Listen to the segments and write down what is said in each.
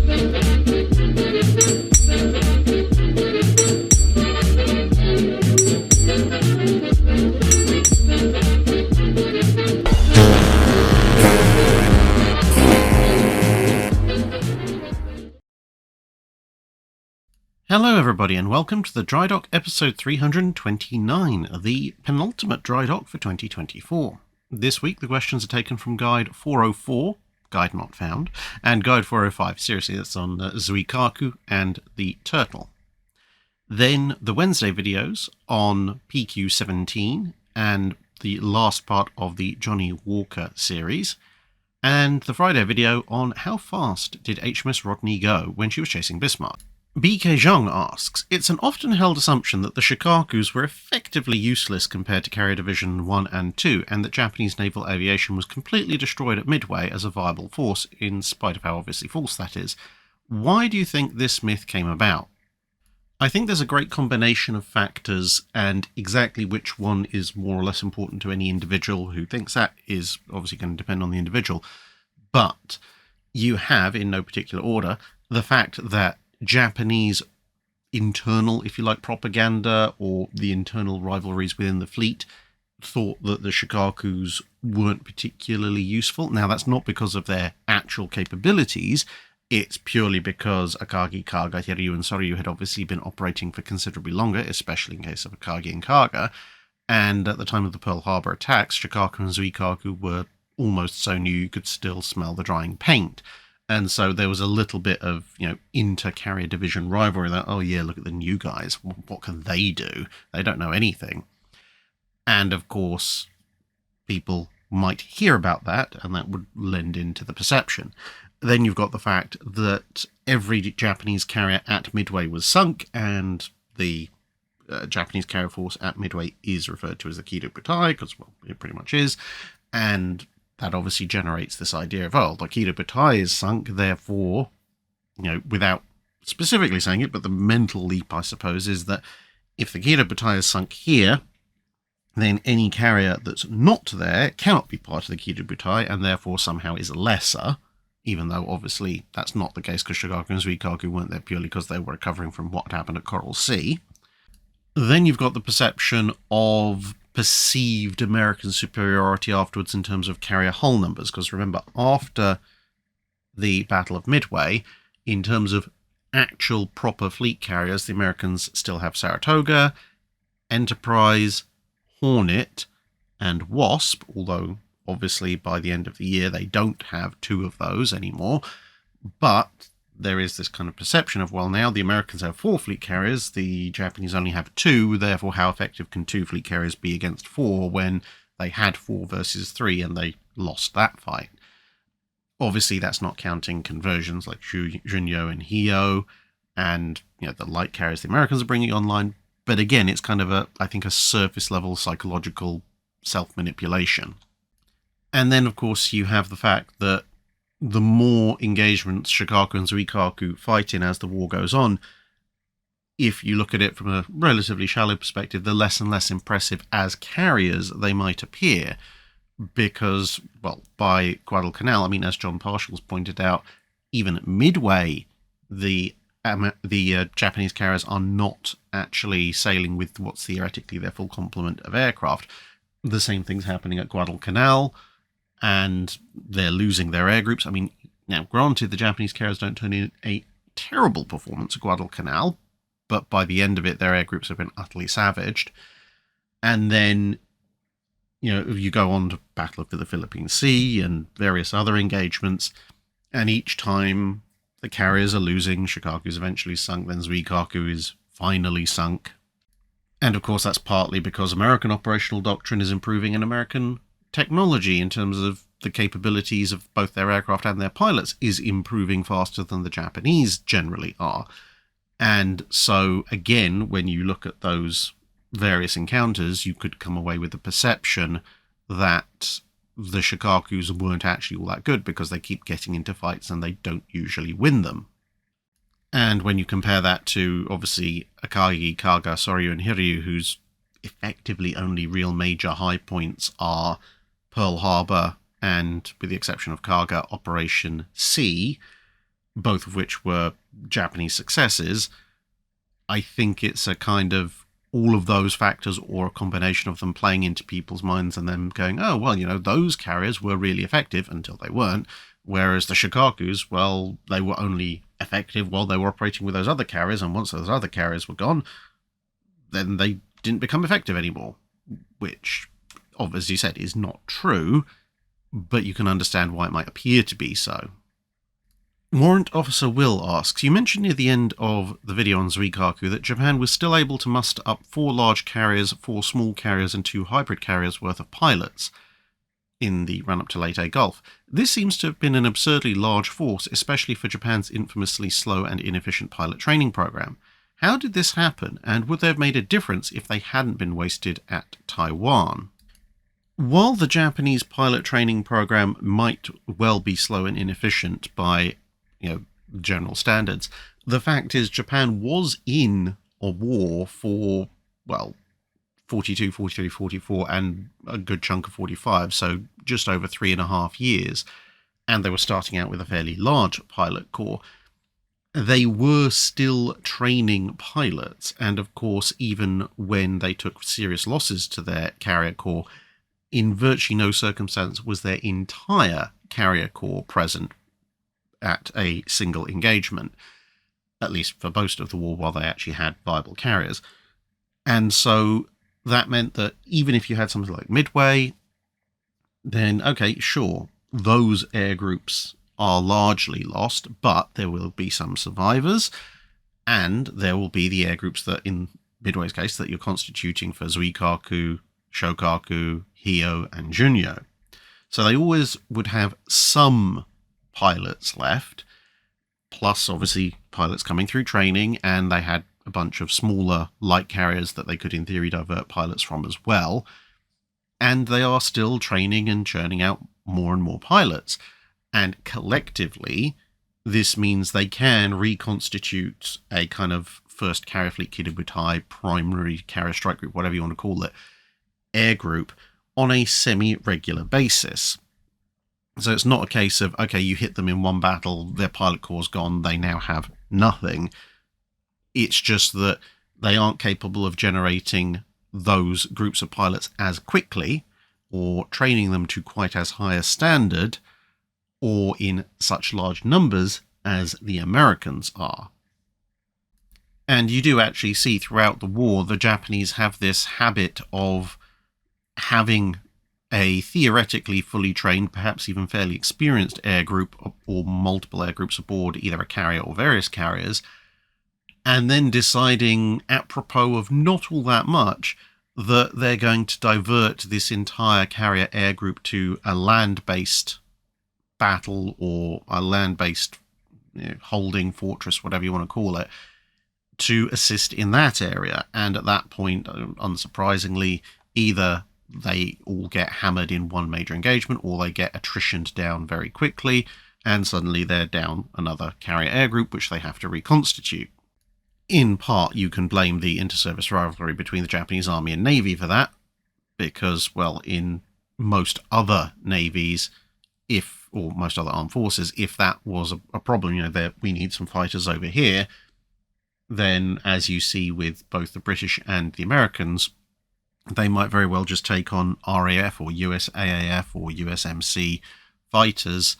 Hello everybody and welcome to the Drydock episode 329, the penultimate Drydock for 2024. This week the questions are taken from Guide 404, Guide Not Found, and Guide 405, seriously that's on Shokaku and the Turtle. Then the Wednesday videos on PQ17 and the last part of the Johhnie Walker series, and the Friday video on how fast did HMS Rodney go when she was chasing Bismarck. BK Zhang asks, it's an often held assumption that the Shokakus were effectively useless compared to Carrier Division 1 and 2, and that Japanese naval aviation was completely destroyed at Midway as a viable force, in spite of how obviously false that is. Why do you think this myth came about? I think there's a great combination of factors, and exactly which one is more or less important to any individual who thinks that is obviously going to depend on the individual. But you have, in no particular order, the fact that Japanese internal, if you like, propaganda or the internal rivalries within the fleet thought that the Shokakus weren't particularly useful. Now, that's not because of their actual capabilities. It's purely because Akagi, Kaga, Hiryu, and Soryu had obviously been operating for considerably longer, especially in case of Akagi and Kaga. And at the time of the Pearl Harbor attacks, Shokaku and Shokaku were almost so new you could still smell the drying paint. And so there was a little bit of, inter-carrier division rivalry that, oh yeah, look at the new guys. What can they do? They don't know anything. And of course, people might hear about that, and that would lend into the perception. Then you've got the fact that every Japanese carrier at Midway was sunk, and the Japanese carrier force at Midway is referred to as the Kido Butai, because, well, it pretty much is. And that obviously generates this idea of, oh, the Kido Butai is sunk, therefore, without specifically saying it, but the mental leap, I suppose, is that if the Kido Butai is sunk here, then any carrier that's not there cannot be part of the Kido Butai, and therefore somehow is lesser, even though obviously that's not the case, because Shokaku and Shokaku weren't there purely because they were recovering from what happened at Coral Sea. Then you've got the perception of perceived American superiority afterwards in terms of carrier hull numbers, because remember, after the Battle of Midway, in terms of actual proper fleet carriers, the Americans still have Saratoga, Enterprise, Hornet, and Wasp, although obviously by the end of the year they don't have two of those anymore. But there is this kind of perception of, well, now the Americans have 4 fleet carriers, the Japanese only have 2, therefore how effective can 2 fleet carriers be against 4 when they had 4 versus 3 and they lost that fight? Obviously that's not counting conversions like Junyo and Hio and the light carriers the Americans are bringing online, but again it's kind of I think a surface level psychological self-manipulation. And then of course you have the fact that the more engagements Shokaku and Shokaku fight in as the war goes on, if you look at it from a relatively shallow perspective, the less and less impressive as carriers they might appear. Because, well, by Guadalcanal, I mean, as John Parshall's pointed out, even at Midway, the Japanese carriers are not actually sailing with what's theoretically their full complement of aircraft. The same thing's happening at Guadalcanal, and they're losing their air groups. I mean, now, granted, the Japanese carriers don't turn in a terrible performance at Guadalcanal, but by the end of it, their air groups have been utterly savaged. And then, you go on to Battle of the Philippine Sea and various other engagements, and each time the carriers are losing, Shokaku's eventually sunk, then Shokaku is finally sunk. And of course, that's partly because American operational doctrine is improving and American technology in terms of the capabilities of both their aircraft and their pilots is improving faster than the Japanese generally are. And so, again, when you look at those various encounters, you could come away with the perception that the Shokakus weren't actually all that good because they keep getting into fights and they don't usually win them. And when you compare that to, obviously, Akagi, Kaga, Soryu, and Hiryu, whose effectively only real major high points are Pearl Harbor and, with the exception of Kaga, Operation C, both of which were Japanese successes, I think it's a kind of all of those factors or a combination of them playing into people's minds and them going, oh, well, those carriers were really effective until they weren't. Whereas the Shokakus, well, they were only effective while they were operating with those other carriers. And once those other carriers were gone, then they didn't become effective anymore, which, as you said, is not true, but you can understand why it might appear to be so. Warrant Officer Will asks, you mentioned near the end of the video on Shokaku that Japan was still able to muster up 4 large carriers, 4 small carriers, and 2 hybrid carriers worth of pilots in the run-up to Leyte Gulf. This seems to have been an absurdly large force, especially for Japan's infamously slow and inefficient pilot training program. How did this happen, and would they have made a difference if they hadn't been wasted at Taiwan? While the Japanese pilot training program might well be slow and inefficient by general standards, the fact is Japan was in a war for, 42, 43, 44, and a good chunk of 45, so just over 3.5 years, and they were starting out with a fairly large pilot corps. They were still training pilots, and of course, even when they took serious losses to their carrier corps, in virtually no circumstance was their entire carrier corps present at a single engagement, at least for most of the war while they actually had viable carriers. And so that meant that even if you had something like Midway, then, okay, sure, those air groups are largely lost, but there will be some survivors, and there will be the air groups that, in Midway's case, that you're constituting for Shokaku, Shokaku, Hio, and Junyo. So they always would have some pilots left, plus obviously pilots coming through training, and they had a bunch of smaller light carriers that they could in theory divert pilots from as well, and they are still training and churning out more and more pilots, and collectively this means they can reconstitute a kind of first carrier fleet Cuniberti, primary carrier strike group, whatever you want to call it, air group on a semi-regular basis. So it's not a case of, okay, you hit them in one battle, their pilot corps gone, they now have nothing. It's just that they aren't capable of generating those groups of pilots as quickly, or training them to quite as high a standard, or in such large numbers as the Americans are. And you do actually see throughout the war, the Japanese have this habit of having a theoretically fully trained, perhaps even fairly experienced air group or multiple air groups aboard either a carrier or various carriers, and then deciding, apropos of not all that much, that they're going to divert this entire carrier air group to a land-based battle or a land-based holding fortress, whatever you want to call it, to assist in that area. And at that point, unsurprisingly, either they all get hammered in one major engagement, or they get attritioned down very quickly, and suddenly they're down another carrier air group, which they have to reconstitute. In part, you can blame the inter-service rivalry between the Japanese Army and Navy for that, because, well, in most other navies, or most other armed forces, if that was a problem, we need some fighters over here, then, as you see with both the British and the Americans, they might very well just take on RAF or USAAF or USMC fighters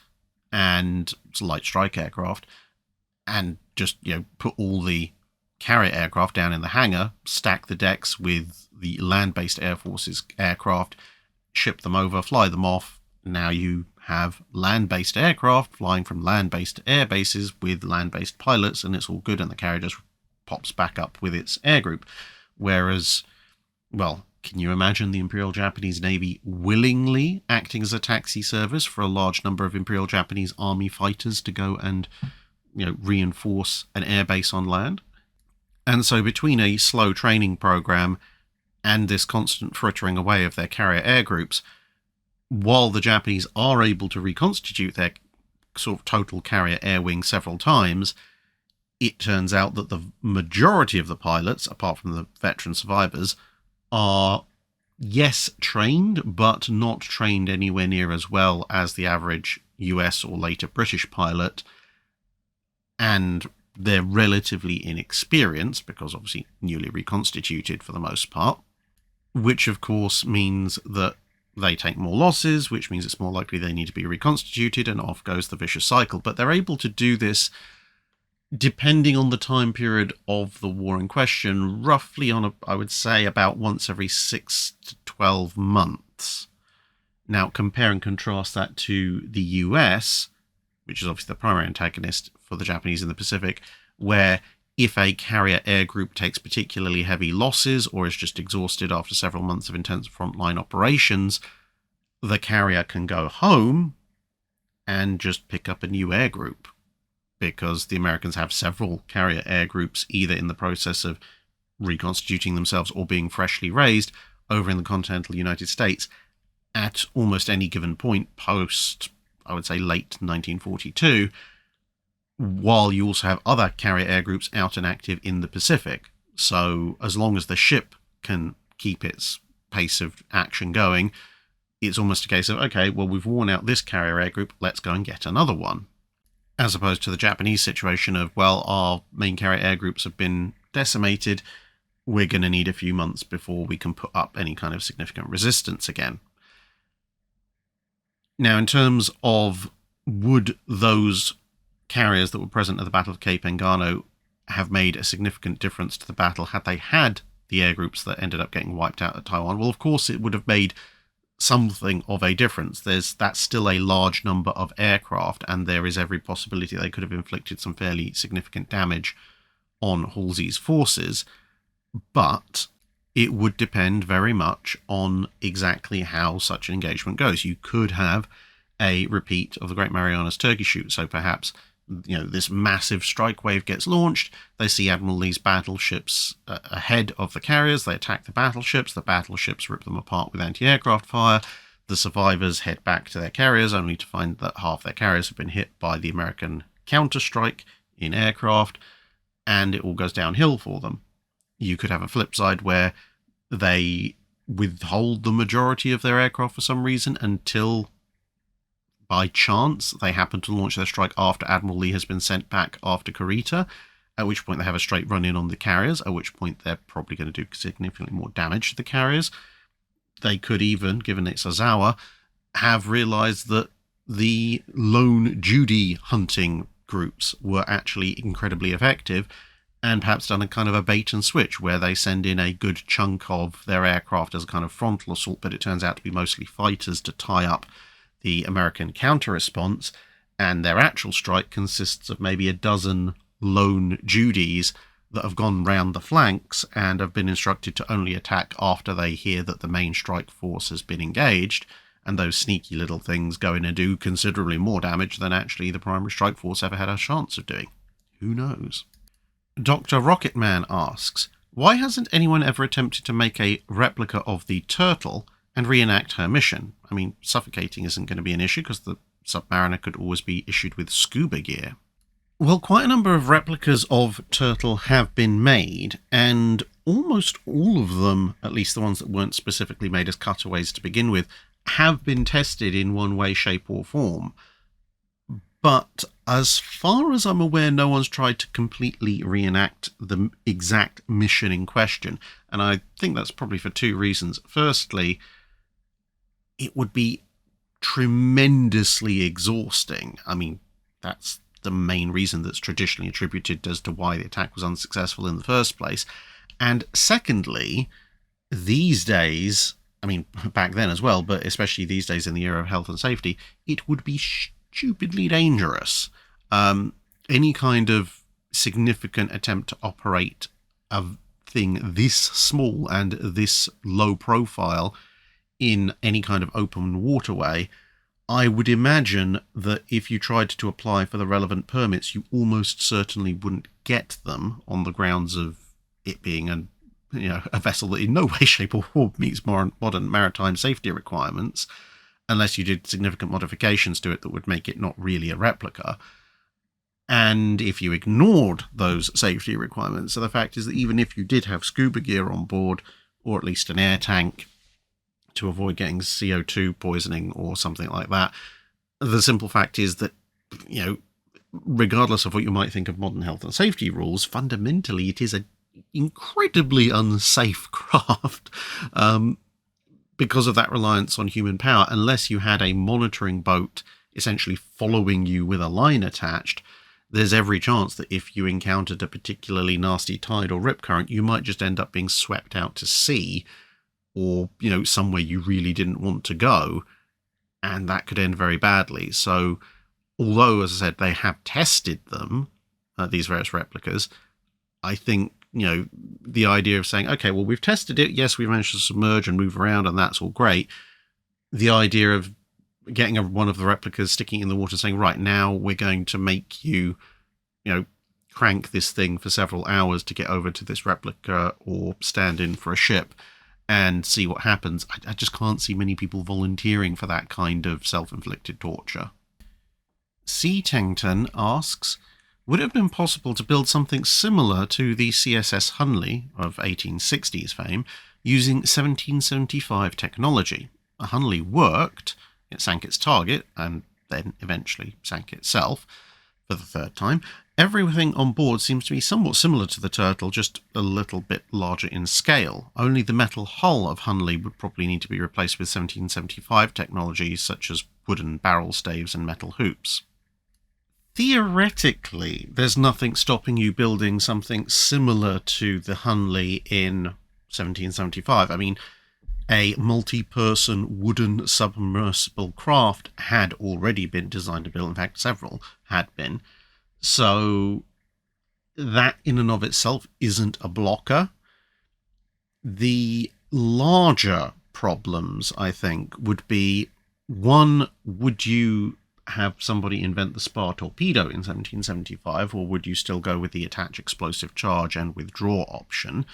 and light strike aircraft, and just put all the carrier aircraft down in the hangar, stack the decks with the land-based air forces aircraft, ship them over, fly them off. Now you have land-based aircraft flying from land-based air bases with land-based pilots, and it's all good, and the carrier just pops back up with its air group. Whereas, well, can you imagine the Imperial Japanese Navy willingly acting as a taxi service for a large number of Imperial Japanese Army fighters to go and reinforce an air base on land? And so between a slow training program and this constant frittering away of their carrier air groups, while the Japanese are able to reconstitute their sort of total carrier air wing several times, it turns out that the majority of the pilots, apart from the veteran survivors, are, yes, trained, but not trained anywhere near as well as the average US or later British pilot. and they're relatively inexperienced, because obviously newly reconstituted for the most part, which of course means that they take more losses, which means it's more likely they need to be reconstituted, and off goes the vicious cycle. But they're able to do this, depending on the time period of the war in question, roughly on, I would say, about once every 6 to 12 months. Now, compare and contrast that to the US, which is obviously the primary antagonist for the Japanese in the Pacific, where if a carrier air group takes particularly heavy losses or is just exhausted after several months of intense frontline operations, the carrier can go home and just pick up a new air group, because the Americans have several carrier air groups either in the process of reconstituting themselves or being freshly raised over in the continental United States at almost any given point post, I would say, late 1942, while you also have other carrier air groups out and active in the Pacific. So as long as the ship can keep its pace of action going, it's almost a case of, okay, well, we've worn out this carrier air group, let's go and get another one. As opposed to the Japanese situation of, well, our main carrier air groups have been decimated, we're going to need a few months before we can put up any kind of significant resistance again. Now, in terms of, would those carriers that were present at the Battle of Cape Engano have made a significant difference to the battle had they had the air groups that ended up getting wiped out at Taiwan? Well, of course, it would have made something of a difference. That's still a large number of aircraft, and there is every possibility they could have inflicted some fairly significant damage on Halsey's forces, but it would depend very much on exactly how such an engagement goes. You could have a repeat of the Great Marianas Turkey Shoot, so perhaps this massive strike wave gets launched, they see Admiral Lee's battleships ahead of the carriers, they attack the battleships rip them apart with anti-aircraft fire, the survivors head back to their carriers only to find that half their carriers have been hit by the American counterstrike in aircraft, and it all goes downhill for them. You could have a flip side where they withhold the majority of their aircraft for some reason until, by chance, they happen to launch their strike after Admiral Lee has been sent back after Kurita, at which point they have a straight run-in on the carriers, at which point they're probably going to do significantly more damage to the carriers. They could even, given it's Ozawa, have realised that the lone Judy hunting groups were actually incredibly effective, and perhaps done a kind of a bait and switch where they send in a good chunk of their aircraft as a kind of frontal assault, but it turns out to be mostly fighters to tie up the American counter-response, and their actual strike consists of maybe a dozen lone Judys that have gone round the flanks and have been instructed to only attack after they hear that the main strike force has been engaged, and those sneaky little things go in and do considerably more damage than actually the primary strike force ever had a chance of doing. Who knows? Dr. Rocketman asks, why hasn't anyone ever attempted to make a replica of the Turtle and reenact her mission? I mean, suffocating isn't going to be an issue because the Submariner could always be issued with scuba gear. Well, quite a number of replicas of Turtle have been made, and almost all of them, at least the ones that weren't specifically made as cutaways to begin with, have been tested in one way, shape or form. But as far as I'm aware, no one's tried to completely reenact the exact mission in question, and I think that's probably for two reasons. Firstly, it would be tremendously exhausting. I mean, that's the main reason that's traditionally attributed as to why the attack was unsuccessful in the first place. And secondly, these days, I mean, back then as well, but especially these days in the era of health and safety, it would be stupidly dangerous. Any kind of significant attempt to operate a thing this small and this low profile in any kind of open waterway, I would imagine that if you tried to apply for the relevant permits, you almost certainly wouldn't get them on the grounds of it being a vessel that in no way, shape or form meets modern maritime safety requirements, unless you did significant modifications to it that would make it not really a replica. And if you ignored those safety requirements, so the fact is that even if you did have scuba gear on board, or at least an air tank to avoid getting CO2 poisoning or something like that, the simple fact is that, regardless of what you might think of modern health and safety rules, fundamentally it is an incredibly unsafe craft because of that reliance on human power. Unless you had a monitoring boat essentially following you with a line attached, there's every chance that if you encountered a particularly nasty tide or rip current, you might just end up being swept out to sea, or, you know, somewhere you really didn't want to go, and that could end very badly. So, although, as I said, they have tested them, these various replicas, I think, you know, the idea of saying, okay, well, we've tested it, yes, we managed to submerge and move around, and that's all great. The idea of getting one of the replicas, sticking it in the water, saying, right, now we're going to make you, you know, crank this thing for several hours to get over to this replica or stand in for a ship and see what happens. I just can't see many people volunteering for that kind of self-inflicted torture. C. Tengton asks, would it have been possible to build something similar to the CSS Hunley of 1860s fame using 1775 technology? A Hunley worked, it sank its target, and then eventually sank itself for the third time. Everything on board seems to be somewhat similar to the Turtle, just a little bit larger in scale. Only the metal hull of Hunley would probably need to be replaced with 1775 technology, such as wooden barrel staves and metal hoops. Theoretically, there's nothing stopping you building something similar to the Hunley in 1775. I mean, a multi-person wooden submersible craft had already been designed and built. In fact, several had been. So that in and of itself isn't a blocker. The larger problems, I think, would be, one, would you have somebody invent the spar torpedo in 1775, or would you still go with the attach explosive charge and withdraw option?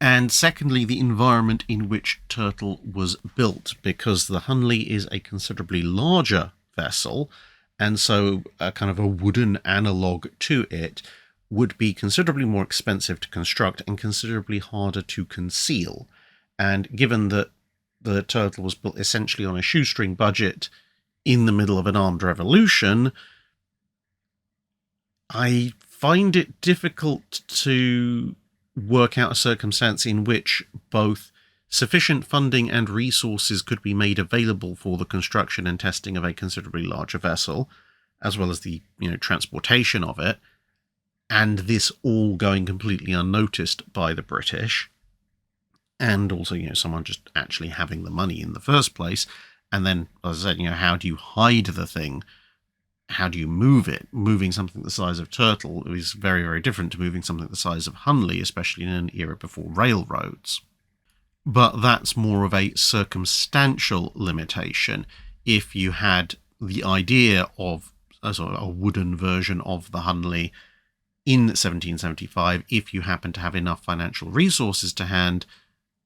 And secondly, the environment in which Turtle was built, because the Hunley is a considerably larger vessel, and so a kind of a wooden analogue to it would be considerably more expensive to construct and considerably harder to conceal. And given that the Turtle was built essentially on a shoestring budget in the middle of an armed revolution, I find it difficult to work out a circumstance in which both sufficient funding and resources could be made available for the construction and testing of a considerably larger vessel, as well as the, you know, transportation of it, and this all going completely unnoticed by the British, and also, you know, someone just actually having the money in the first place. And then, as I said, you know, how do you hide the thing? How do you move it? Moving something the size of Turtle is very, very different to moving something the size of Hunley, especially in an era before railroads. But that's more of a circumstantial limitation. If you had the idea of a wooden version of the Hunley in 1775, if you happened to have enough financial resources to hand,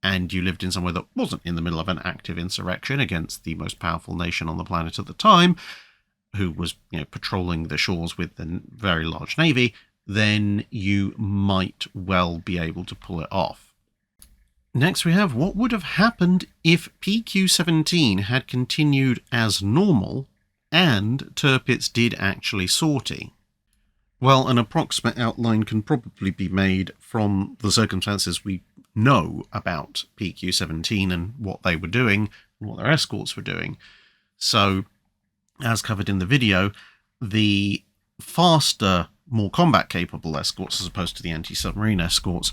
and you lived in somewhere that wasn't in the middle of an active insurrection against the most powerful nation on the planet at the time, who was, you know, patrolling the shores with a very large navy, then you might well be able to pull it off. Next we have, what would have happened if PQ-17 had continued as normal and Tirpitz did actually sortie? Well, an approximate outline can probably be made from the circumstances we know about PQ-17 and what they were doing and what their escorts were doing. So, as covered in the video, the faster, more combat-capable escorts, as opposed to the anti-submarine escorts,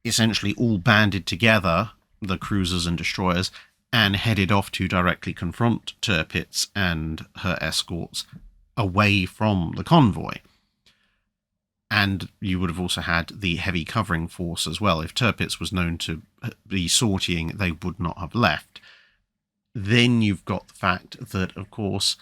essentially all banded together, the cruisers and destroyers, and headed off to directly confront Tirpitz and her escorts away from the convoy. And you would have also had the heavy covering force as well. If Tirpitz was known to be sortying, they would not have left. Then you've got the fact that, of course,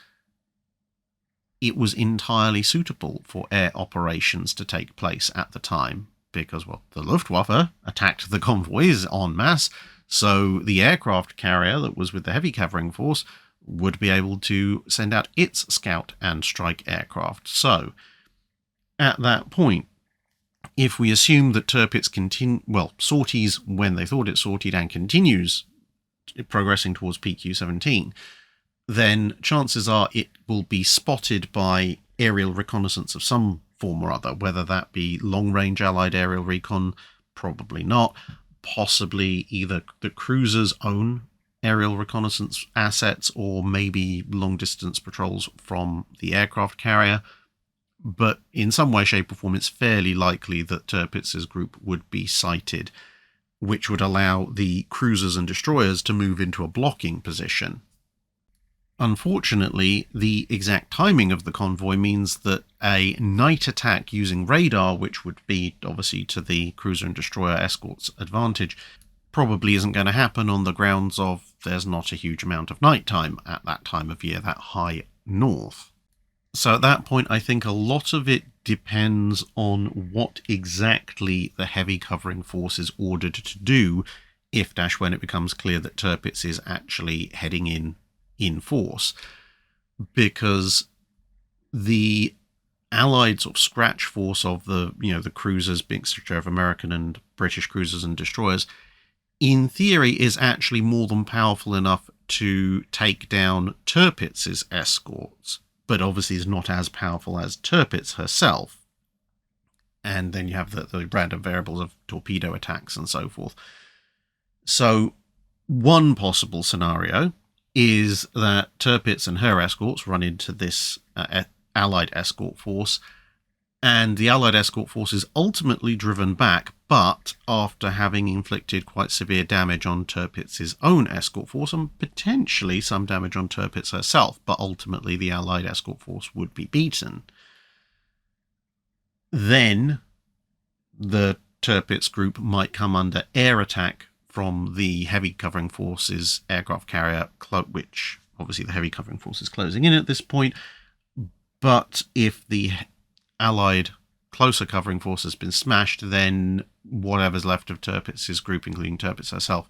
it was entirely suitable for air operations to take place at the time, because, well, the Luftwaffe attacked the convoys en masse, so the aircraft carrier that was with the heavy covering force would be able to send out its scout and strike aircraft. So, at that point, if we assume that Tirpitz sorties when they thought it sortied and continues progressing towards PQ-17, then chances are it will be spotted by aerial reconnaissance of some form or other, whether that be long-range Allied aerial recon, probably not, possibly either the cruiser's own aerial reconnaissance assets or maybe long-distance patrols from the aircraft carrier. But in some way, shape or form, it's fairly likely that Tirpitz's group would be sighted, which would allow the cruisers and destroyers to move into a blocking position. Unfortunately, the exact timing of the convoy means that a night attack using radar, which would be obviously to the cruiser and destroyer escort's advantage, probably isn't going to happen on the grounds of there's not a huge amount of nighttime at that time of year, that high north. So at that point, I think a lot of it depends on what exactly the heavy covering force is ordered to do when it becomes clear that Tirpitz is actually heading in force. Because the Allied sort of scratch force of the cruisers, mixture of American and British cruisers and destroyers, in theory is actually more than powerful enough to take down Tirpitz's escorts, but obviously is not as powerful as Tirpitz herself. And then you have the random variables of torpedo attacks and so forth. So one possible scenario is that Tirpitz and her escorts run into this Allied escort force, and the Allied escort force is ultimately driven back, but after having inflicted quite severe damage on Tirpitz's own escort force, and potentially some damage on Tirpitz herself, but ultimately the Allied escort force would be beaten. Then the Tirpitz group might come under air attack from the heavy covering forces aircraft carrier, which obviously the heavy covering force is closing in at this point. But if the Allied closer covering force has been smashed, then whatever's left of Tirpitz's group, including Tirpitz herself,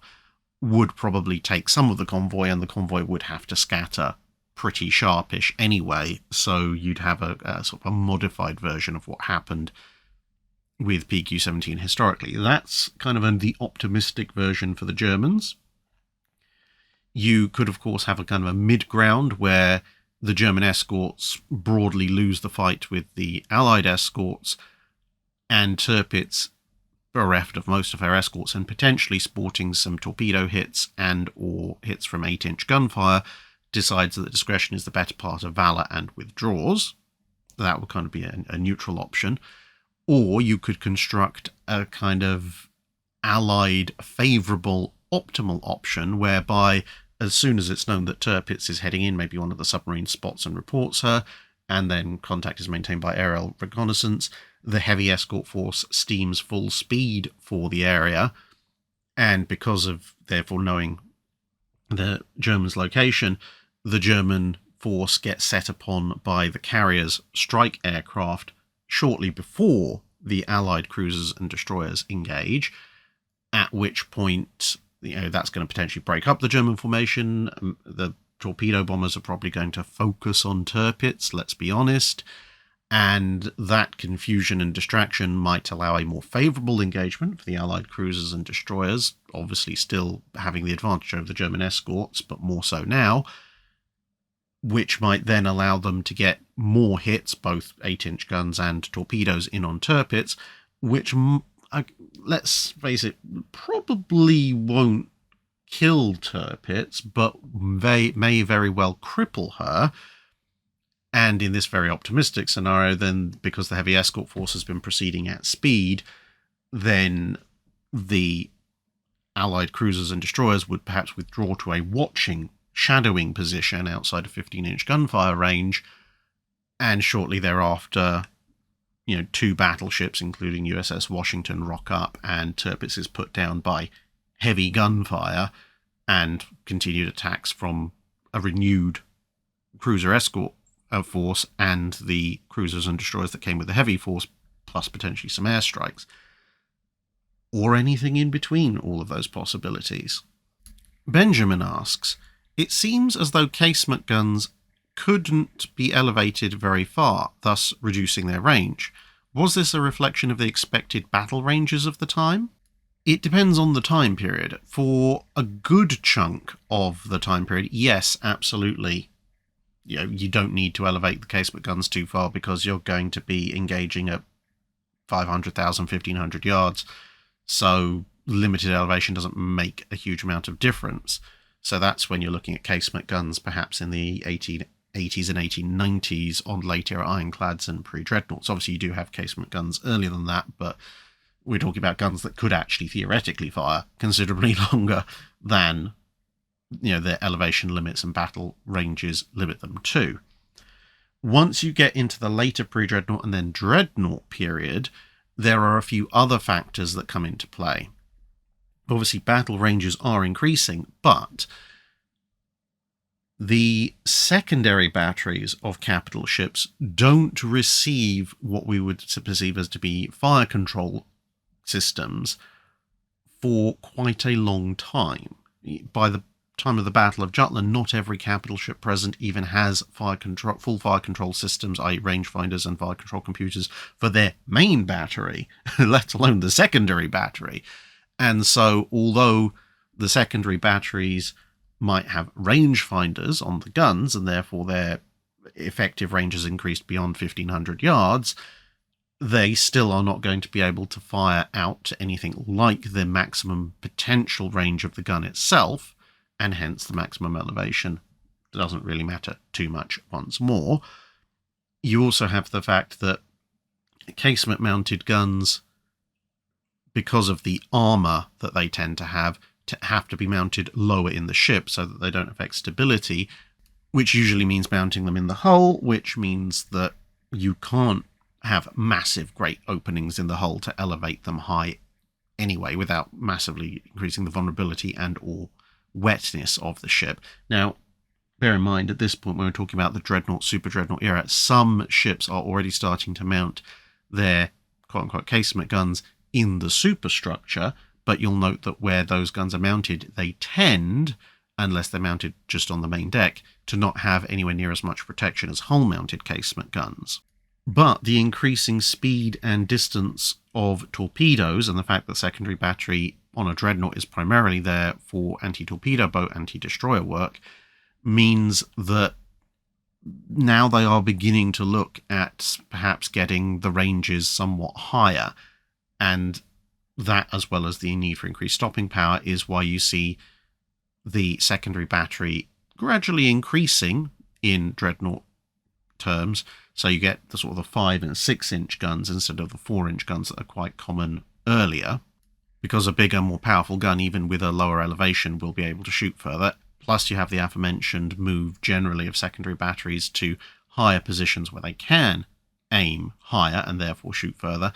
would probably take some of the convoy, and the convoy would have to scatter pretty sharpish anyway. So you'd have a sort of a modified version of what happened with PQ-17 historically. That's kind of the optimistic version for the Germans. You could, of course, have a kind of a mid-ground where the German escorts broadly lose the fight with the Allied escorts, and Tirpitz, bereft of most of her escorts and potentially sporting some torpedo hits and or hits from 8-inch gunfire, decides that discretion is the better part of valour and withdraws. That would kind of be a neutral option. Or you could construct a kind of Allied favourable optimal option whereby as soon as it's known that Tirpitz is heading in, maybe one of the submarines spots and reports her, and then contact is maintained by aerial reconnaissance, the heavy escort force steams full speed for the area, and because of, therefore, knowing the Germans' location, the German force gets set upon by the carrier's strike aircraft shortly before the Allied cruisers and destroyers engage, at which point that's going to potentially break up the German formation. The torpedo bombers are probably going to focus on Tirpitz, let's be honest, and that confusion and distraction might allow a more favourable engagement for the Allied cruisers and destroyers, obviously still having the advantage over the German escorts, but more so now, which might then allow them to get more hits, both 8-inch guns and torpedoes, in on Tirpitz, which, let's face it, probably won't kill Tirpitz, but may very well cripple her. And in this very optimistic scenario, then, because the heavy escort force has been proceeding at speed, then the Allied cruisers and destroyers would perhaps withdraw to a watching, shadowing position outside of 15-inch gunfire range, and shortly thereafter, two battleships, including USS Washington, rock up, and Tirpitz is put down by heavy gunfire and continued attacks from a renewed cruiser escort force and the cruisers and destroyers that came with the heavy force, plus potentially some airstrikes, or anything in between all of those possibilities. Benjamin asks, it seems as though casemate guns couldn't be elevated very far, thus reducing their range. Was this a reflection of the expected battle ranges of the time? It depends on the time period. For a good chunk of the time period, yes, absolutely. you don't need to elevate the casemate guns too far because you're going to be engaging at 500,000, 1,500 yards. So limited elevation doesn't make a huge amount of difference. So that's when you're looking at casemate guns, perhaps in the 1880s and 1890s on Leyte era ironclads and pre-dreadnoughts. Obviously, you do have casemate guns earlier than that, but we're talking about guns that could actually theoretically fire considerably longer than their elevation limits and battle ranges limit them to. Once you get into the later pre-dreadnought and then dreadnought period, there are a few other factors that come into play. Obviously, battle ranges are increasing, but the secondary batteries of capital ships don't receive what we would perceive as to be fire control systems for quite a long time. By the time of the Battle of Jutland, not every capital ship present even has full fire control systems, i.e. rangefinders and fire control computers, for their main battery, let alone the secondary battery. And so, although the secondary batteries might have rangefinders on the guns, and therefore their effective range has increased beyond 1,500 yards, they still are not going to be able to fire out to anything like the maximum potential range of the gun itself, and hence the maximum elevation doesn't really matter too much once more. You also have the fact that casemate-mounted guns, because of the armour that they tend to have to be mounted lower in the ship so that they don't affect stability, which usually means mounting them in the hull, which means that you can't have massive great openings in the hull to elevate them high anyway without massively increasing the vulnerability and or wetness of the ship. Now, bear in mind, at this point, when we're talking about the dreadnought, super dreadnought era, some ships are already starting to mount their quote-unquote casemate guns in the superstructure, but you'll note that where those guns are mounted, they tend, unless they're mounted just on the main deck, to not have anywhere near as much protection as hull-mounted casemate guns. But the increasing speed and distance of torpedoes, and the fact that secondary battery on a dreadnought is primarily there for anti-torpedo boat, anti-destroyer work, means that now they are beginning to look at perhaps getting the ranges somewhat higher. And that, as well as the need for increased stopping power, is why you see the secondary battery gradually increasing in dreadnought terms. So you get the sort of the 5 and 6 inch guns instead of the 4-inch guns that are quite common earlier, because a bigger, more powerful gun, even with a lower elevation, will be able to shoot further. Plus you have the aforementioned move generally of secondary batteries to higher positions where they can aim higher and therefore shoot further.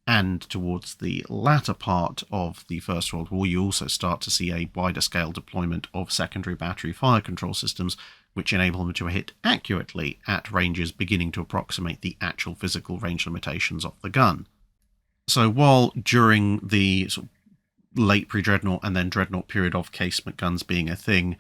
And towards the latter part of the First World War, you also start to see a wider scale deployment of secondary battery fire control systems, which enable them to hit accurately at ranges beginning to approximate the actual physical range limitations of the gun. So while during the sort of late pre-dreadnought and then dreadnought period of casemate guns being a thing,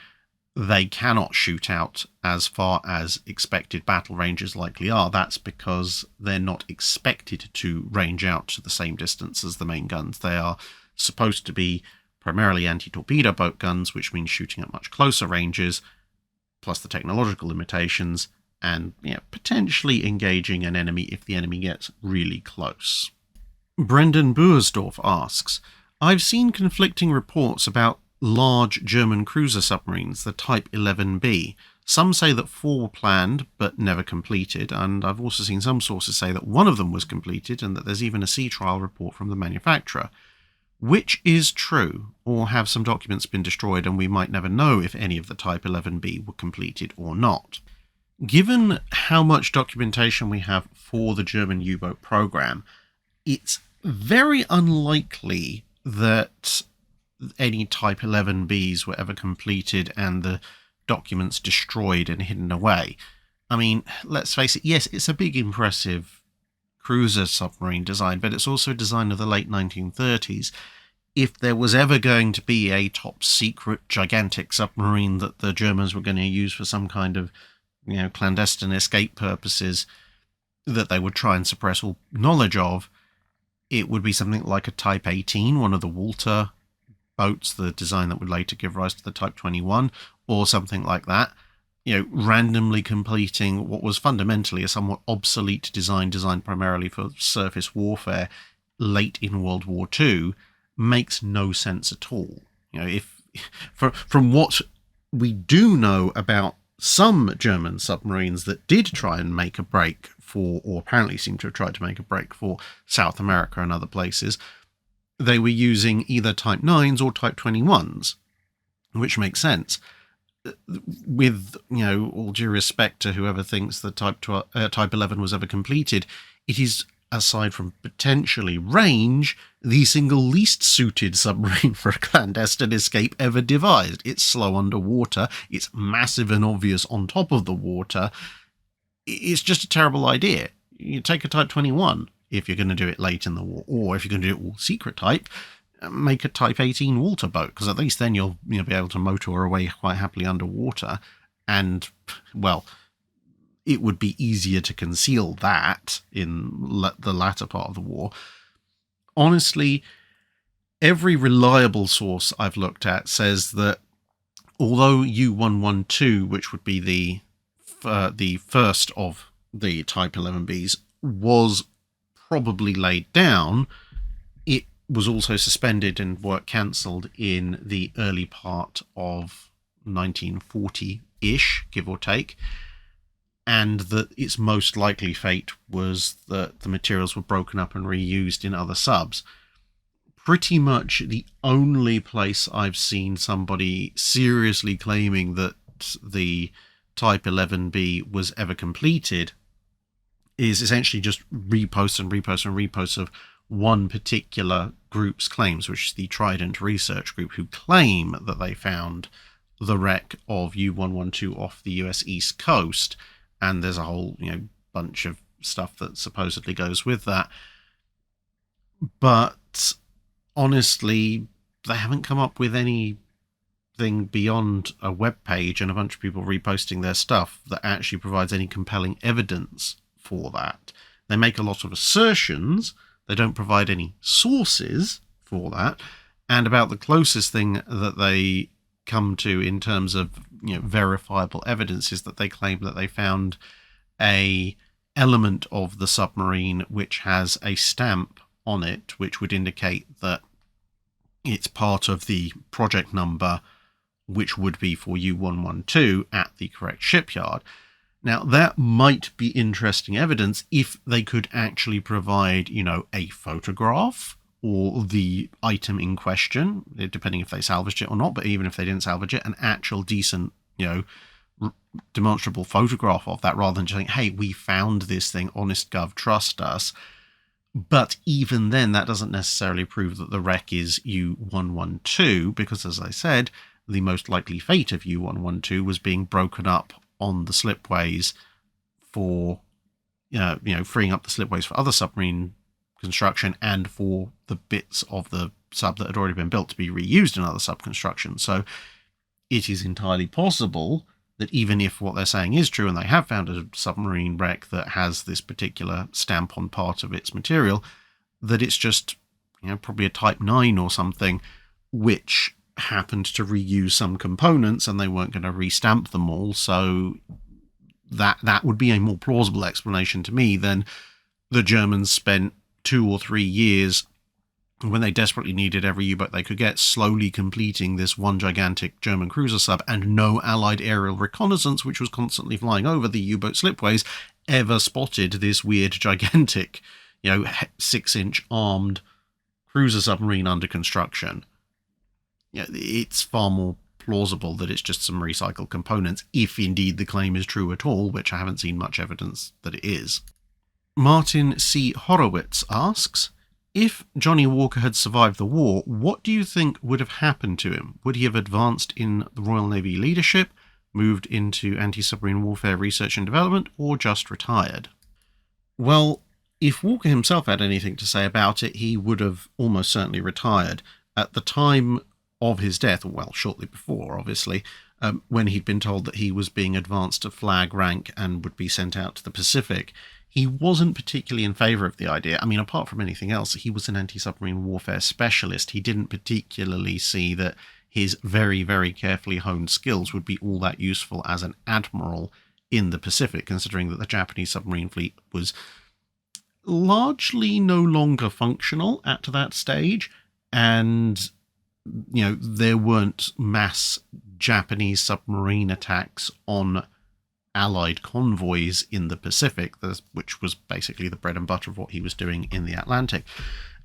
they cannot shoot out as far as expected battle ranges likely are, that's because they're not expected to range out to the same distance as the main guns. They are supposed to be primarily anti-torpedo boat guns, which means shooting at much closer ranges, plus the technological limitations, and potentially engaging an enemy if the enemy gets really close. Brendan Buersdorf asks, I've seen conflicting reports about large German cruiser submarines, the Type 11B. Some say that 4 were planned but never completed, and I've also seen some sources say that one of them was completed and that there's even a sea trial report from the manufacturer. Which is true, or have some documents been destroyed and we might never know if any of the Type 11B were completed or not? Given how much documentation we have for the German U-boat program, it's very unlikely that any Type 11Bs were ever completed and the documents destroyed and hidden away. I mean, let's face it, yes, it's a big, impressive cruiser submarine design, but it's also a design of the late 1930s. If there was ever going to be a top secret gigantic submarine that the Germans were going to use for some kind of, clandestine escape purposes that they would try and suppress all knowledge of, it would be something like a Type 18, one of the Walter boats, the design that would later give rise to the Type 21, or something like that. randomly completing what was fundamentally a somewhat obsolete design designed primarily for surface warfare late in World War II makes no sense at all. From what we do know about some German submarines that did try and make a break for, or apparently seem to have tried to make a break for, South America and other places, they were using either Type 9s or Type 21s, which makes sense. With, all due respect to whoever thinks that Type 11 was ever completed, it is, aside from potentially range, the single least suited submarine for a clandestine escape ever devised. It's slow underwater, it's massive and obvious on top of the water. It's just a terrible idea. You take a Type 21 if you're going to do it late in the war, or if you're going to do it all secret type, make a Type 18 water boat, because at least then you'll be able to motor away quite happily underwater, and, well, it would be easier to conceal that in the latter part of the war. Honestly, every reliable source I've looked at says that although U-112, which would be the first of the Type 11Bs, was probably laid down, it was also suspended and work cancelled in the early part of 1940-ish, give or take, and that its most likely fate was that the materials were broken up and reused in other subs. Pretty much the only place I've seen somebody seriously claiming that the Type 11B was ever completed is essentially just reposts and reposts and reposts of one particular group's claims, which is the Trident Research Group, who claim that they found the wreck of U-112 off the US East Coast, and there's a whole bunch of stuff that supposedly goes with that. But honestly, they haven't come up with anything beyond a web page and a bunch of people reposting their stuff that actually provides any compelling evidence for that. They make a lot of assertions. They don't provide any sources for that. And about the closest thing that they come to in terms of verifiable evidence is that they claim that they found a element of the submarine which has a stamp on it, which would indicate that it's part of the project number, which would be for U-112 at the correct shipyard. Now, that might be interesting evidence if they could actually provide, a photograph or the item in question, depending if they salvaged it or not, but even if they didn't salvage it, an actual decent, demonstrable photograph of that, rather than just saying, hey, we found this thing, honest gov, trust us. But even then, that doesn't necessarily prove that the wreck is U-112, because, as I said, the most likely fate of U-112 was being broken up on the slipways for, freeing up the slipways for other submarine construction and for the bits of the sub that had already been built to be reused in other sub construction. So it is entirely possible that even if what they're saying is true and they have found a submarine wreck that has this particular stamp on part of its material, that it's just, probably a Type 9 or something, which happened to reuse some components and they weren't going to restamp them all. So that would be a more plausible explanation to me than the Germans spent 2 or 3 years, when they desperately needed every U-boat they could get, slowly completing this one gigantic German cruiser sub, and no Allied aerial reconnaissance, which was constantly flying over the U-boat slipways, ever spotted this weird, gigantic, 6-inch armed cruiser submarine under construction. It's far more plausible that it's just some recycled components, if indeed the claim is true at all, which I haven't seen much evidence that it is. Martin C. Horowitz asks, if Johhnie Walker had survived the war, what do you think would have happened to him? Would he have advanced in the Royal Navy leadership, moved into anti-submarine warfare research and development, or just retired? Well, if Walker himself had anything to say about it, he would have almost certainly retired. At the time of his death, well, shortly before, obviously, when he'd been told that he was being advanced to flag rank and would be sent out to the Pacific, he wasn't particularly in favour of the idea. I mean, apart from anything else, he was an anti-submarine warfare specialist. He didn't particularly see that his very, very carefully honed skills would be all that useful as an admiral in the Pacific, considering that the Japanese submarine fleet was largely no longer functional at that stage, and there weren't mass Japanese submarine attacks on Allied convoys in the Pacific, which was basically the bread and butter of what he was doing in the Atlantic.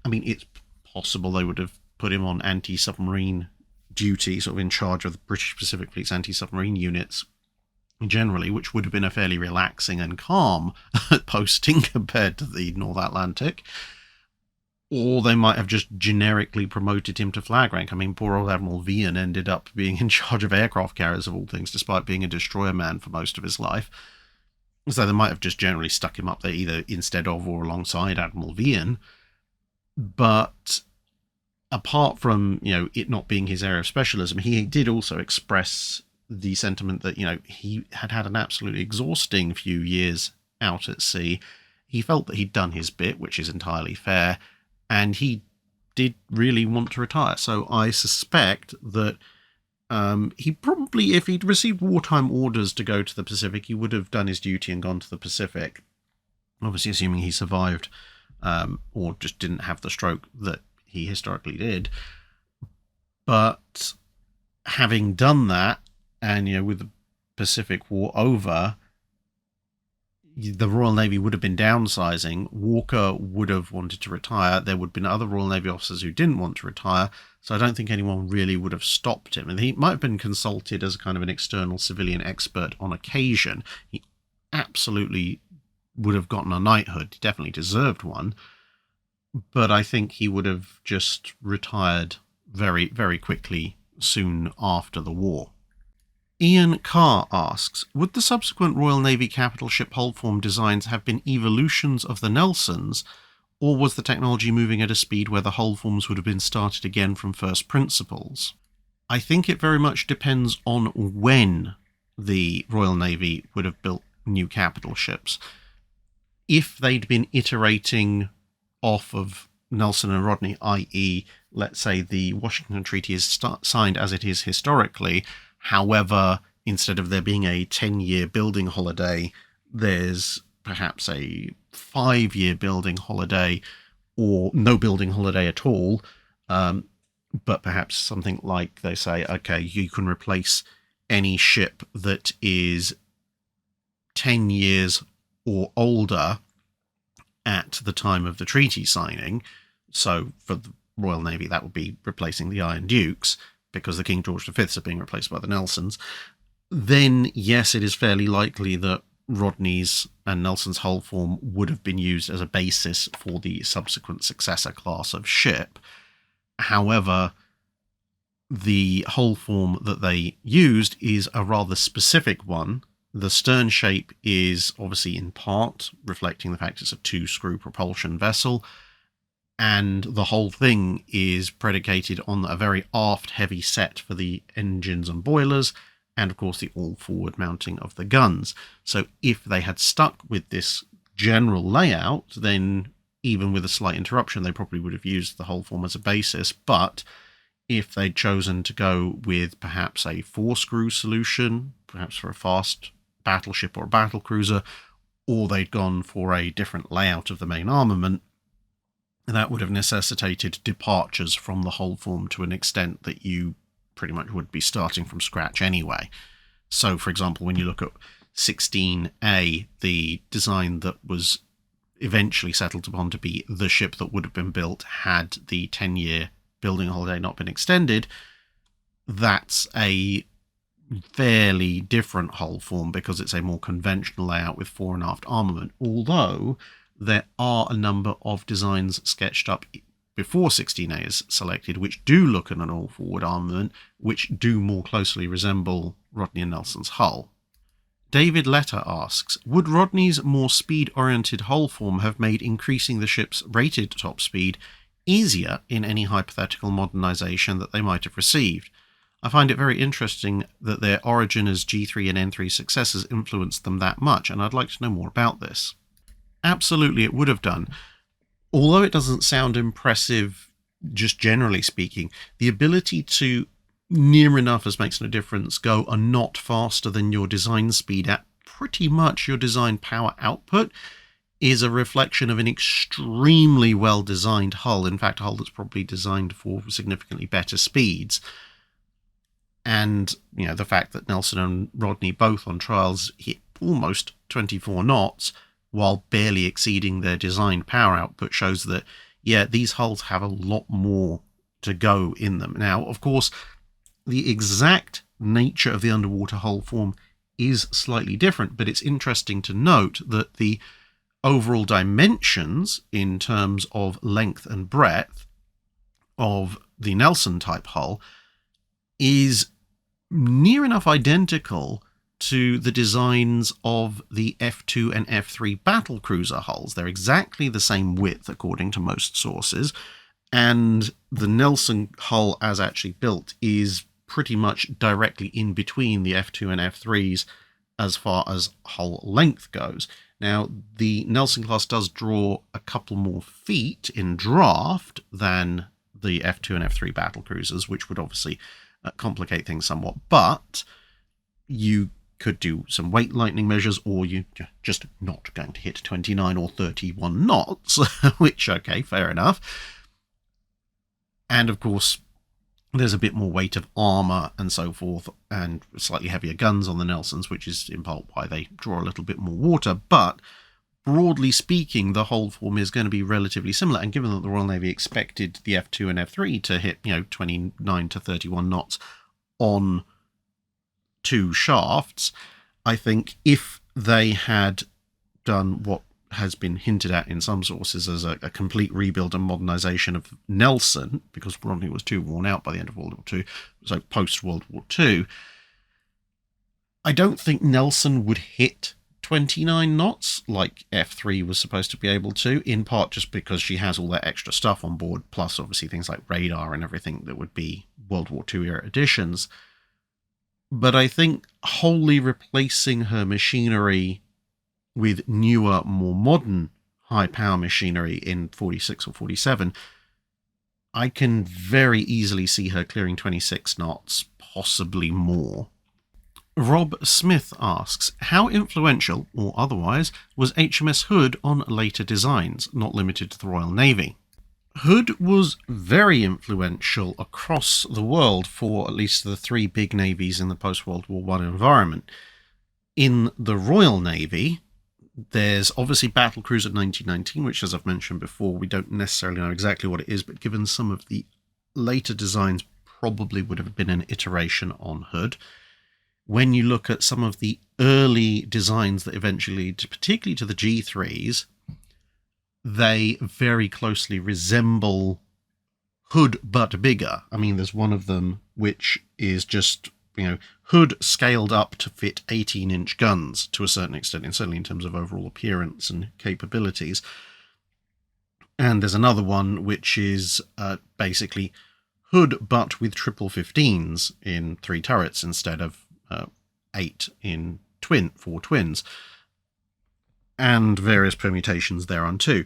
I mean, it's possible they would have put him on anti-submarine duty, sort of in charge of the British Pacific Fleet's anti-submarine units generally, which would have been a fairly relaxing and calm posting compared to the North Atlantic. Or they might have just generically promoted him to flag rank. I mean, poor old Admiral Beeen ended up being in charge of aircraft carriers of all things, despite being a destroyer man for most of his life. So they might have just generally stuck him up there either instead of or alongside Admiral Beeen. But apart from, it not being his area of specialism, he did also express the sentiment that, he had had an absolutely exhausting few years out at sea. He felt that he'd done his bit, which is entirely fair, and he did really want to retire. So I suspect that he probably, if he'd received wartime orders to go to the Pacific, he would have done his duty and gone to the Pacific. Obviously, assuming he survived or just didn't have the stroke that he historically did. But having done that, and with the Pacific War over, the Royal Navy would have been downsizing. Walker would have wanted to retire. There would have been other Royal Navy officers who didn't want to retire, so I don't think anyone really would have stopped him. And he might have been consulted as kind of an external civilian expert on occasion. He absolutely would have gotten a knighthood. He definitely deserved one. But I think he would have just retired very, very quickly soon after the war. Ian Carr asks, would the subsequent Royal Navy capital ship hull form designs have been evolutions of the Nelsons, or was the technology moving at a speed where the hull forms would have been started again from first principles? I think it very much depends on when the Royal Navy would have built new capital ships. If they'd been iterating off of Nelson and Rodney, i.e., let's say the Washington Treaty is signed as it is historically, however, instead of there being a 10-year building holiday, there's perhaps a 5-year building holiday, or no building holiday at all, but perhaps something like they say, okay, you can replace any ship that is 10 years or older at the time of the treaty signing. So for the Royal Navy, that would be replacing the Iron Dukes, because the King George V's are being replaced by the Nelsons. Then, yes, it is fairly likely that Rodney's and Nelson's hull form would have been used as a basis for the subsequent successor class of ship. However, the hull form that they used is a rather specific one. The stern shape is obviously in part reflecting the fact it's a 2-screw propulsion vessel, and the whole thing is predicated on a very aft-heavy set for the engines and boilers, and of course the all-forward mounting of the guns. So if they had stuck with this general layout, then even with a slight interruption, they probably would have used the whole form as a basis. But if they'd chosen to go with perhaps a 4-screw solution, perhaps for a fast battleship or a battlecruiser, or they'd gone for a different layout of the main armament, that would have necessitated departures from the hull form to an extent that you pretty much would be starting from scratch anyway. So, for example, when you look at 16A, the design that was eventually settled upon to be the ship that would have been built had the 10-year building holiday not been extended, that's a fairly different hull form because it's a more conventional layout with fore and aft armament, although there are a number of designs sketched up before 16A is selected which do look at an all-forward armament, which do more closely resemble Rodney and Nelson's hull. David Letter asks, would Rodney's more speed-oriented hull form have made increasing the ship's rated top speed easier in any hypothetical modernisation that they might have received? I find it very interesting that their origin as G3 and N3 successors influenced them that much, and I'd like to know more about this. Absolutely, it would have done. Although it doesn't sound impressive, just generally speaking, the ability to near enough as makes no difference, go a knot faster than your design speed at pretty much your design power output is a reflection of an extremely well-designed hull. In fact, a hull that's probably designed for significantly better speeds. And, the fact that Nelson and Rodney both on trials hit almost 24 knots while barely exceeding their designed power output shows that, these hulls have a lot more to go in them. Now, of course, the exact nature of the underwater hull form is slightly different, but it's interesting to note that the overall dimensions in terms of length and breadth of the Nelson type hull is near enough identical to the designs of the F2 and F3 battlecruiser hulls. They're exactly the same width according to most sources, and the Nelson hull as actually built is pretty much directly in between the F2 and F3s as far as hull length goes. Now, the Nelson class does draw a couple more feet in draft than the F2 and F3 battlecruisers, which would obviously complicate things somewhat, but you could do some weight lightening measures, or you're just not going to hit 29 or 31 knots, which, okay, fair enough. And of course, there's a bit more weight of armour and so forth, and slightly heavier guns on the Nelsons, which is in part why they draw a little bit more water. But broadly speaking, the hull form is going to be relatively similar. And given that the Royal Navy expected the F2 and F3 to hit, 29 to 31 knots on two shafts, I think if they had done what has been hinted at in some sources as a complete rebuild and modernisation of Nelson, because Rodney was too worn out by the end of World War II, so post-World War II, I don't think Nelson would hit 29 knots like F3 was supposed to be able to, in part just because she has all that extra stuff on board, plus obviously things like radar and everything that would be World War II era additions. But I think wholly replacing her machinery with newer, more modern high-power machinery in 46 or 47, I can very easily see her clearing 26 knots, possibly more. Rob Smith asks, how influential, or otherwise, was HMS Hood on later designs, not limited to the Royal Navy? Hood was very influential across the world for at least the three big navies in the post-World War I environment. In the Royal Navy, there's obviously Battlecruiser 1919, which, as I've mentioned before, we don't necessarily know exactly what it is, but given some of the later designs probably would have been an iteration on Hood. When you look at some of the early designs that eventually lead particularly to the G3s, they very closely resemble Hood but bigger. I mean, there's one of them which is just, Hood scaled up to fit 18-inch guns to a certain extent, and certainly in terms of overall appearance and capabilities. And there's another one which is basically Hood but with triple 15s in 3 turrets instead of 8 in 4 twins, and various permutations thereon too.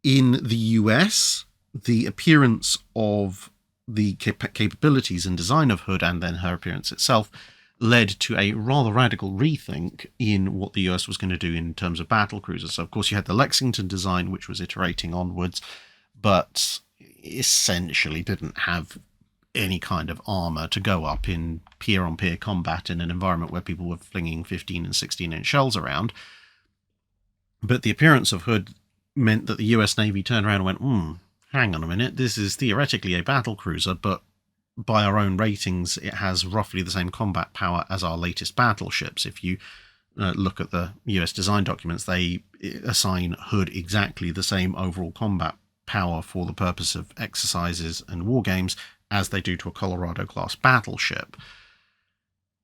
In the US, the appearance of the capabilities and design of Hood, and then her appearance itself, led to a rather radical rethink in what the US was going to do in terms of battle cruisers. So, of course, you had the Lexington design, which was iterating onwards, but essentially didn't have any kind of armour to go up in peer-on-peer combat in an environment where people were flinging 15 and 16-inch shells around. But the appearance of Hood meant that the US Navy turned around and went, hang on a minute, this is theoretically a battle cruiser, but by our own ratings, it has roughly the same combat power as our latest battleships. If you look at the US design documents, they assign Hood exactly the same overall combat power for the purpose of exercises and war games as they do to a Colorado-class battleship.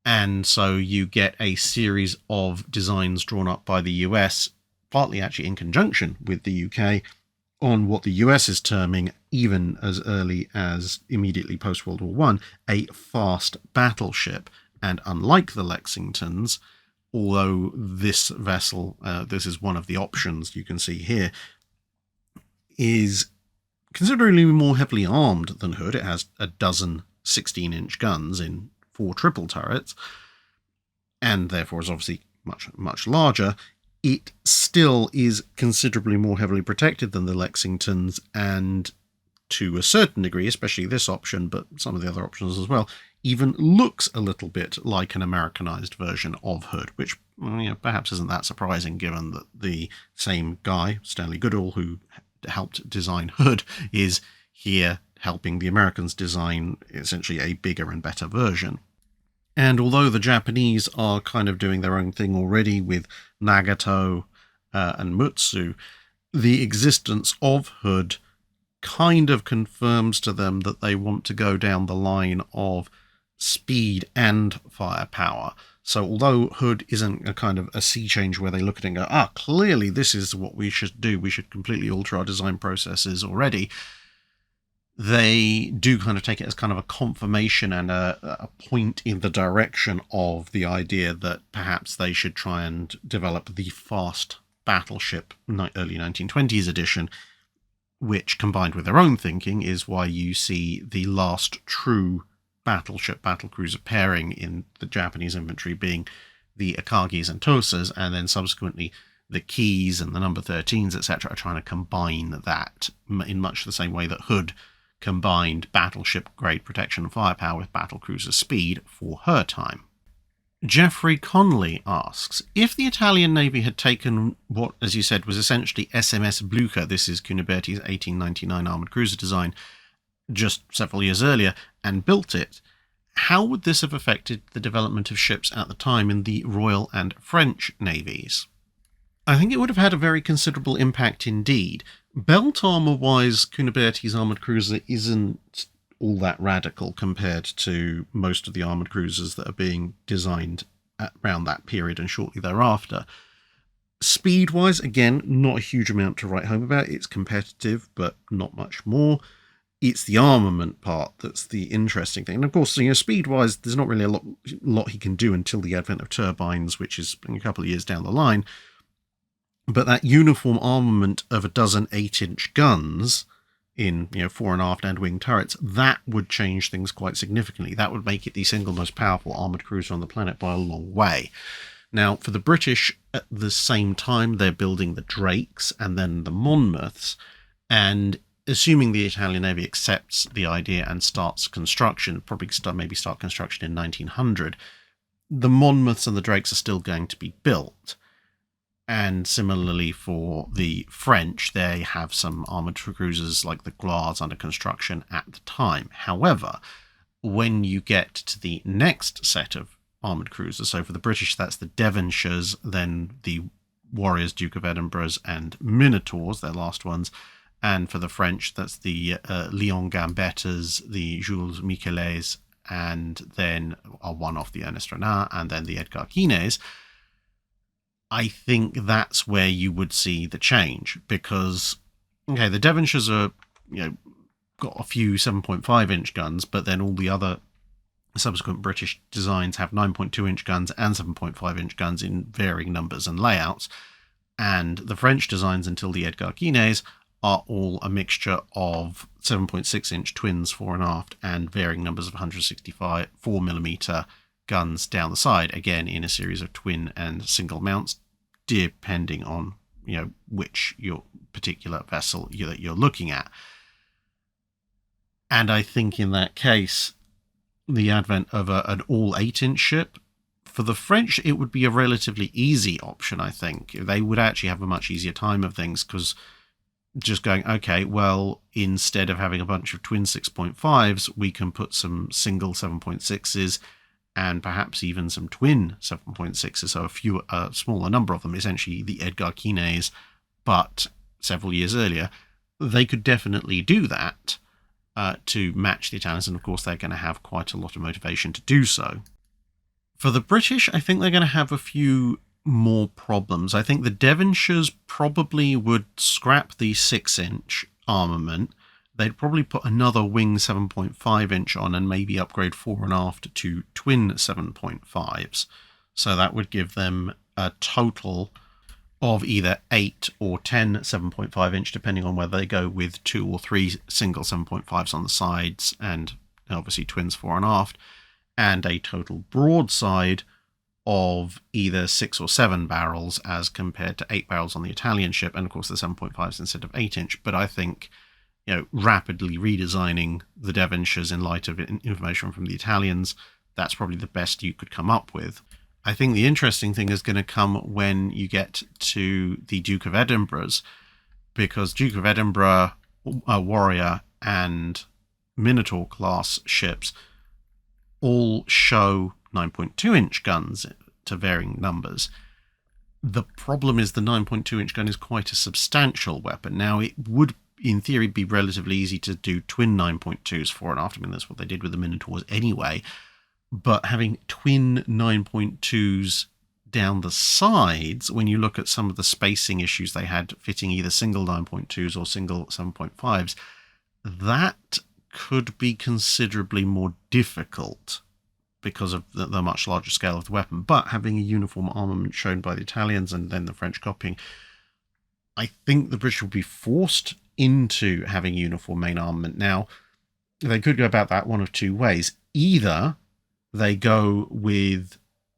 And so you get a series of designs drawn up by the US, partly actually in conjunction with the UK, on what the US is terming, even as early as immediately post-World War I, a fast battleship. And unlike the Lexingtons, although this vessel, this is one of the options you can see here, is considerably more heavily armed than Hood. It has a dozen 16-inch guns in 4 triple turrets, and therefore is obviously much, much larger, it still is considerably more heavily protected than the Lexingtons, and to a certain degree, especially this option, but some of the other options as well, even looks a little bit like an Americanized version of Hood, which perhaps isn't that surprising given that the same guy, Stanley Goodall, who helped design Hood, is here helping the Americans design essentially a bigger and better version. And although the Japanese are kind of doing their own thing already with Nagato and Mutsu, the existence of Hood kind of confirms to them that they want to go down the line of speed and firepower. So although Hood isn't a kind of a sea change where they look at it and go, clearly this is what we should do, we should completely alter our design processes already, they do kind of take it as kind of a confirmation and a point in the direction of the idea that perhaps they should try and develop the fast battleship early 1920s edition, which, combined with their own thinking, is why you see the last true battleship battlecruiser pairing in the Japanese infantry being the Akagis and Tosas, and then subsequently the Keys and the number 13s, etc., are trying to combine that in much the same way that Hood combined battleship-grade protection and firepower with battlecruiser speed for her time. Jeffrey Conley asks, if the Italian Navy had taken what, as you said, was essentially SMS Blucher, this is Cuniberti's 1899 armoured cruiser design, just several years earlier, and built it, how would this have affected the development of ships at the time in the Royal and French navies? I think it would have had a very considerable impact indeed. Belt armour-wise, Cuniberti's armoured cruiser isn't all that radical compared to most of the armoured cruisers that are being designed around that period and shortly thereafter. Speed-wise, again, not a huge amount to write home about. It's competitive, but not much more. It's the armament part that's the interesting thing. And of course, speed-wise, there's not really a lot he can do until the advent of turbines, which is a couple of years down the line. But that uniform armament of a dozen 8-inch guns in fore and aft and wing turrets, that would change things quite significantly. That would make it the single most powerful armoured cruiser on the planet by a long way. Now, for the British, at the same time, they're building the Drakes and then the Monmouths, and assuming the Italian Navy accepts the idea and starts construction, maybe start construction in 1900, the Monmouths and the Drakes are still going to be built. And similarly for the French, they have some armoured cruisers like the Gloires under construction at the time. However, when you get to the next set of armoured cruisers, so for the British that's the Devonshires, then the Warriors, Duke of Edinburghs and Minotaurs, their last ones, and for the French that's the Lion Gambettas, the Jules Michelet, and then a one-off the Ernest Renard, and then the Edgar Quines. I think that's where you would see the change, because, the Devonshires are, got a few 7.5-inch guns, but then all the other subsequent British designs have 9.2-inch guns and 7.5-inch guns in varying numbers and layouts, and the French designs until the Edgar Quines are all a mixture of 7.6-inch twins fore and aft and varying numbers of 165 4mm guns down the side, again in a series of twin and single mounts, depending on which your particular vessel that you're looking at. And I think in that case, the advent of an all 8-inch ship, for the French it would be a relatively easy option. I think they would actually have a much easier time of things, because just going, okay, well, instead of having a bunch of twin 6.5s, we can put some single 7.6s and perhaps even some twin 7.6s, so a smaller number of them, essentially the Edgar Quines, but several years earlier. They could definitely do that to match the Italians, and of course they're going to have quite a lot of motivation to do so. For the British, I think they're going to have a few more problems. I think the Devonshires probably would scrap the 6-inch armament. They'd probably put another wing 7.5-inch on and maybe upgrade fore and aft to twin 7.5s. So that would give them a total of either 8 or 10 7.5-inch, depending on whether they go with 2 or 3 single 7.5s on the sides and obviously twins fore and aft, and a total broadside of either 6 or 7 barrels as compared to 8 barrels on the Italian ship, and of course the 7.5s instead of 8-inch. But I think, rapidly redesigning the Devonshires in light of information from the Italians, that's probably the best you could come up with. I think the interesting thing is going to come when you get to the Duke of Edinburgh's, because Duke of Edinburgh, Warrior, and Minotaur class ships all show 9.2-inch guns to varying numbers. The problem is the 9.2-inch gun is quite a substantial weapon. Now, it would, in theory, be relatively easy to do twin 9.2s fore and aft. I mean, that's what they did with the Minotaurs anyway. But having twin 9.2s down the sides, when you look at some of the spacing issues they had fitting either single 9.2s or single 7.5s, that could be considerably more difficult because of the much larger scale of the weapon. But having a uniform armament shown by the Italians and then the French copying, I think the British will be forced into having uniform main armament. Now, they could go about that one of two ways. Either they go with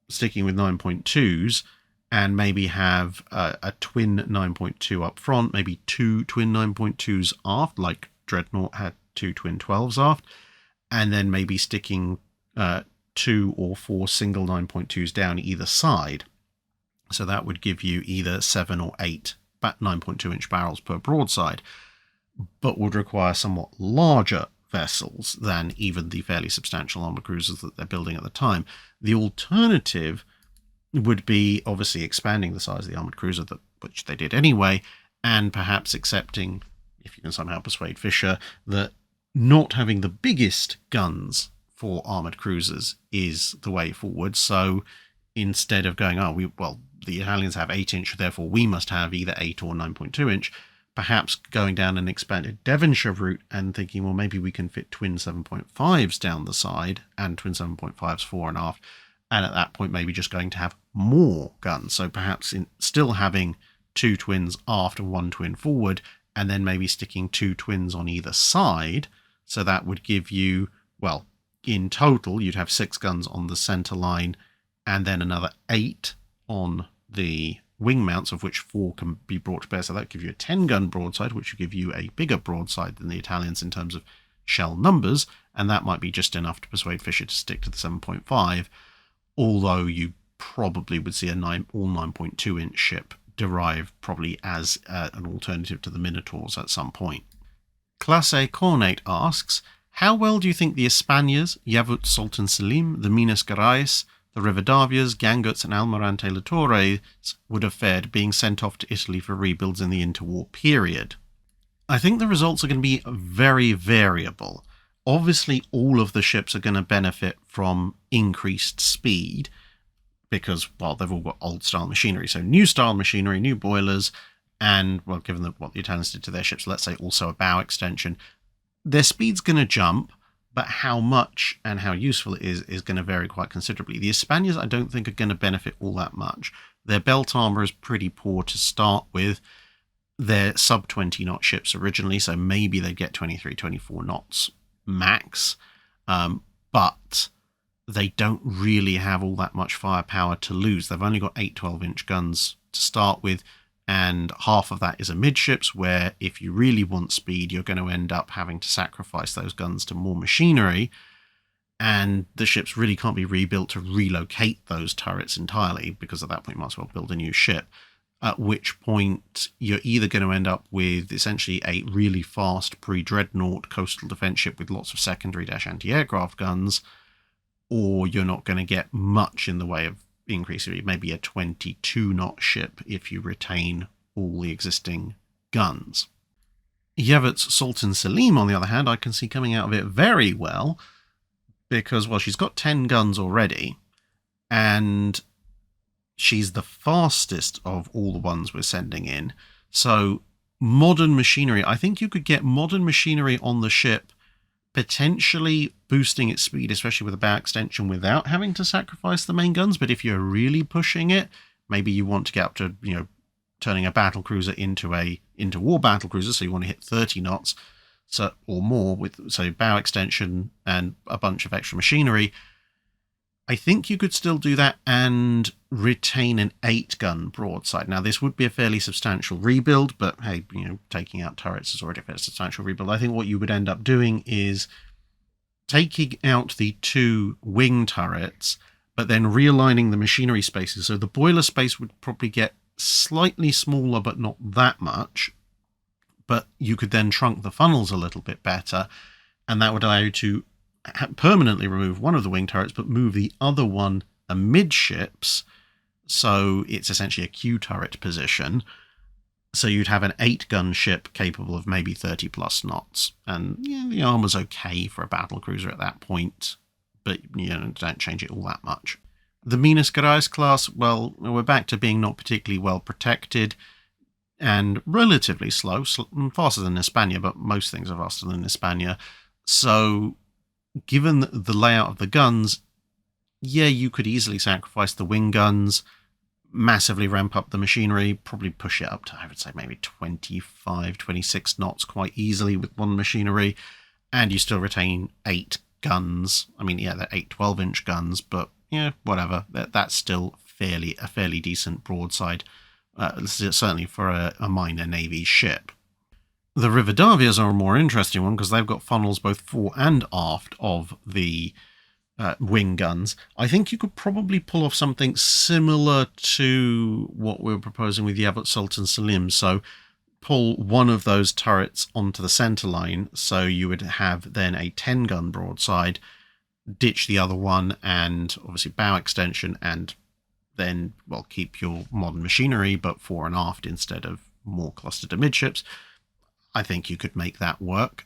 sticking with 9.2s and maybe have a twin 9.2 up front, maybe 2 twin 9.2s aft, like Dreadnought had 2 twin 12s aft, and then maybe sticking 2 or 4 single 9.2s down either side. So that would give you either 7 or 8 9.2-inch barrels per broadside, but would require somewhat larger vessels than even the fairly substantial armoured cruisers that they're building at the time. The alternative would be obviously expanding the size of the armoured cruiser, which they did anyway, and perhaps accepting, if you can somehow persuade Fisher, that not having the biggest guns for armoured cruisers is the way forward. So instead of going, the Italians have 8-inch, therefore we must have either 8 or 9.2-inch, perhaps going down an expanded Devonshire route and thinking, well, maybe we can fit twin 7.5s down the side and twin 7.5s fore and aft, and at that point maybe just going to have more guns. So perhaps still having 2 twins aft and 1 twin forward, and then maybe sticking 2 twins on either side. So that would give you, in total, you'd have 6 guns on the centre line and then another 8 on the wing mounts, of which 4 can be brought to bear. So that would give you a 10-gun broadside, which would give you a bigger broadside than the Italians in terms of shell numbers, and that might be just enough to persuade Fisher to stick to the 7.5, although you probably would see all 9.2-inch ship derive probably as an alternative to the Minotaurs at some point. Classe Cornate asks, how well do you think the Espanias, Yavut Sultan Selim, the Minas Gerais, the Rivadavias, Ganguts, and Almirante Torres would have fared being sent off to Italy for rebuilds in the interwar period? I think the results are going to be very variable. Obviously, all of the ships are going to benefit from increased speed because, they've all got old-style machinery. So new style machinery, new boilers, and, given what the Italians did to their ships, let's say also a bow extension, their speed's going to jump, but how much and how useful it is going to vary quite considerably. The Espanias, I don't think, are going to benefit all that much. Their belt armour is pretty poor to start with. They're sub-20 knot ships originally, so maybe they get 23, 24 knots max. But they don't really have all that much firepower to lose. They've only got 8 12-inch guns to start with, and half of that is amidships, where if you really want speed, you're going to end up having to sacrifice those guns to more machinery, and the ships really can't be rebuilt to relocate those turrets entirely, because at that point you might as well build a new ship, at which point you're either going to end up with essentially a really fast pre-dreadnought coastal defense ship with lots of secondary anti-aircraft guns, or you're not going to get much in the way of increasing, maybe a 22-knot ship if you retain all the existing guns. Yavut's Sultan Selim, on the other hand, I can see coming out of it very well, because, she's got 10 guns already, and she's the fastest of all the ones we're sending in. So modern machinery, I think you could get modern machinery on the ship, potentially boosting its speed, especially with a bow extension, without having to sacrifice the main guns. But if you're really pushing it, maybe you want to get up to, turning a battle cruiser into a interwar battle cruiser, so you want to hit 30 knots. so, or more, with, say, bow extension and a bunch of extra machinery, I think you could still do that and retain an 8-gun broadside. Now, this would be a fairly substantial rebuild, but hey, taking out turrets is already a fairly substantial rebuild. I think what you would end up doing is taking out the 2 wing turrets, but then realigning the machinery spaces. So the boiler space would probably get slightly smaller, but not that much. But you could then trunk the funnels a little bit better, and that would allow you to permanently remove one of the wing turrets, but move the other one amidships, so it's essentially a Q turret position. So you'd have an 8-gun ship capable of maybe 30 plus knots, and the armor's okay for a battle cruiser at that point, but don't change it all that much. The Minas Gerais class, well, we're back to being not particularly well protected and relatively slow, faster than Hispania, but most things are faster than Hispania. So given the layout of the guns, you could easily sacrifice the wing guns, massively ramp up the machinery, probably push it up to, I would say, maybe 25, 26 knots quite easily with one machinery, and you still retain 8 guns. I mean, they're 8 12-inch guns, but whatever. That's still a fairly decent broadside, certainly for a minor navy ship. The Rivadavias are a more interesting one because they've got funnels both fore and aft of the wing guns. I think you could probably pull off something similar to what we were proposing with Yavut Sultan Selim. So pull one of those turrets onto the center line, so you would have then a 10-gun broadside, ditch the other one, and obviously bow extension, and then, keep your modern machinery, but fore and aft instead of more clustered amidships. I think you could make that work.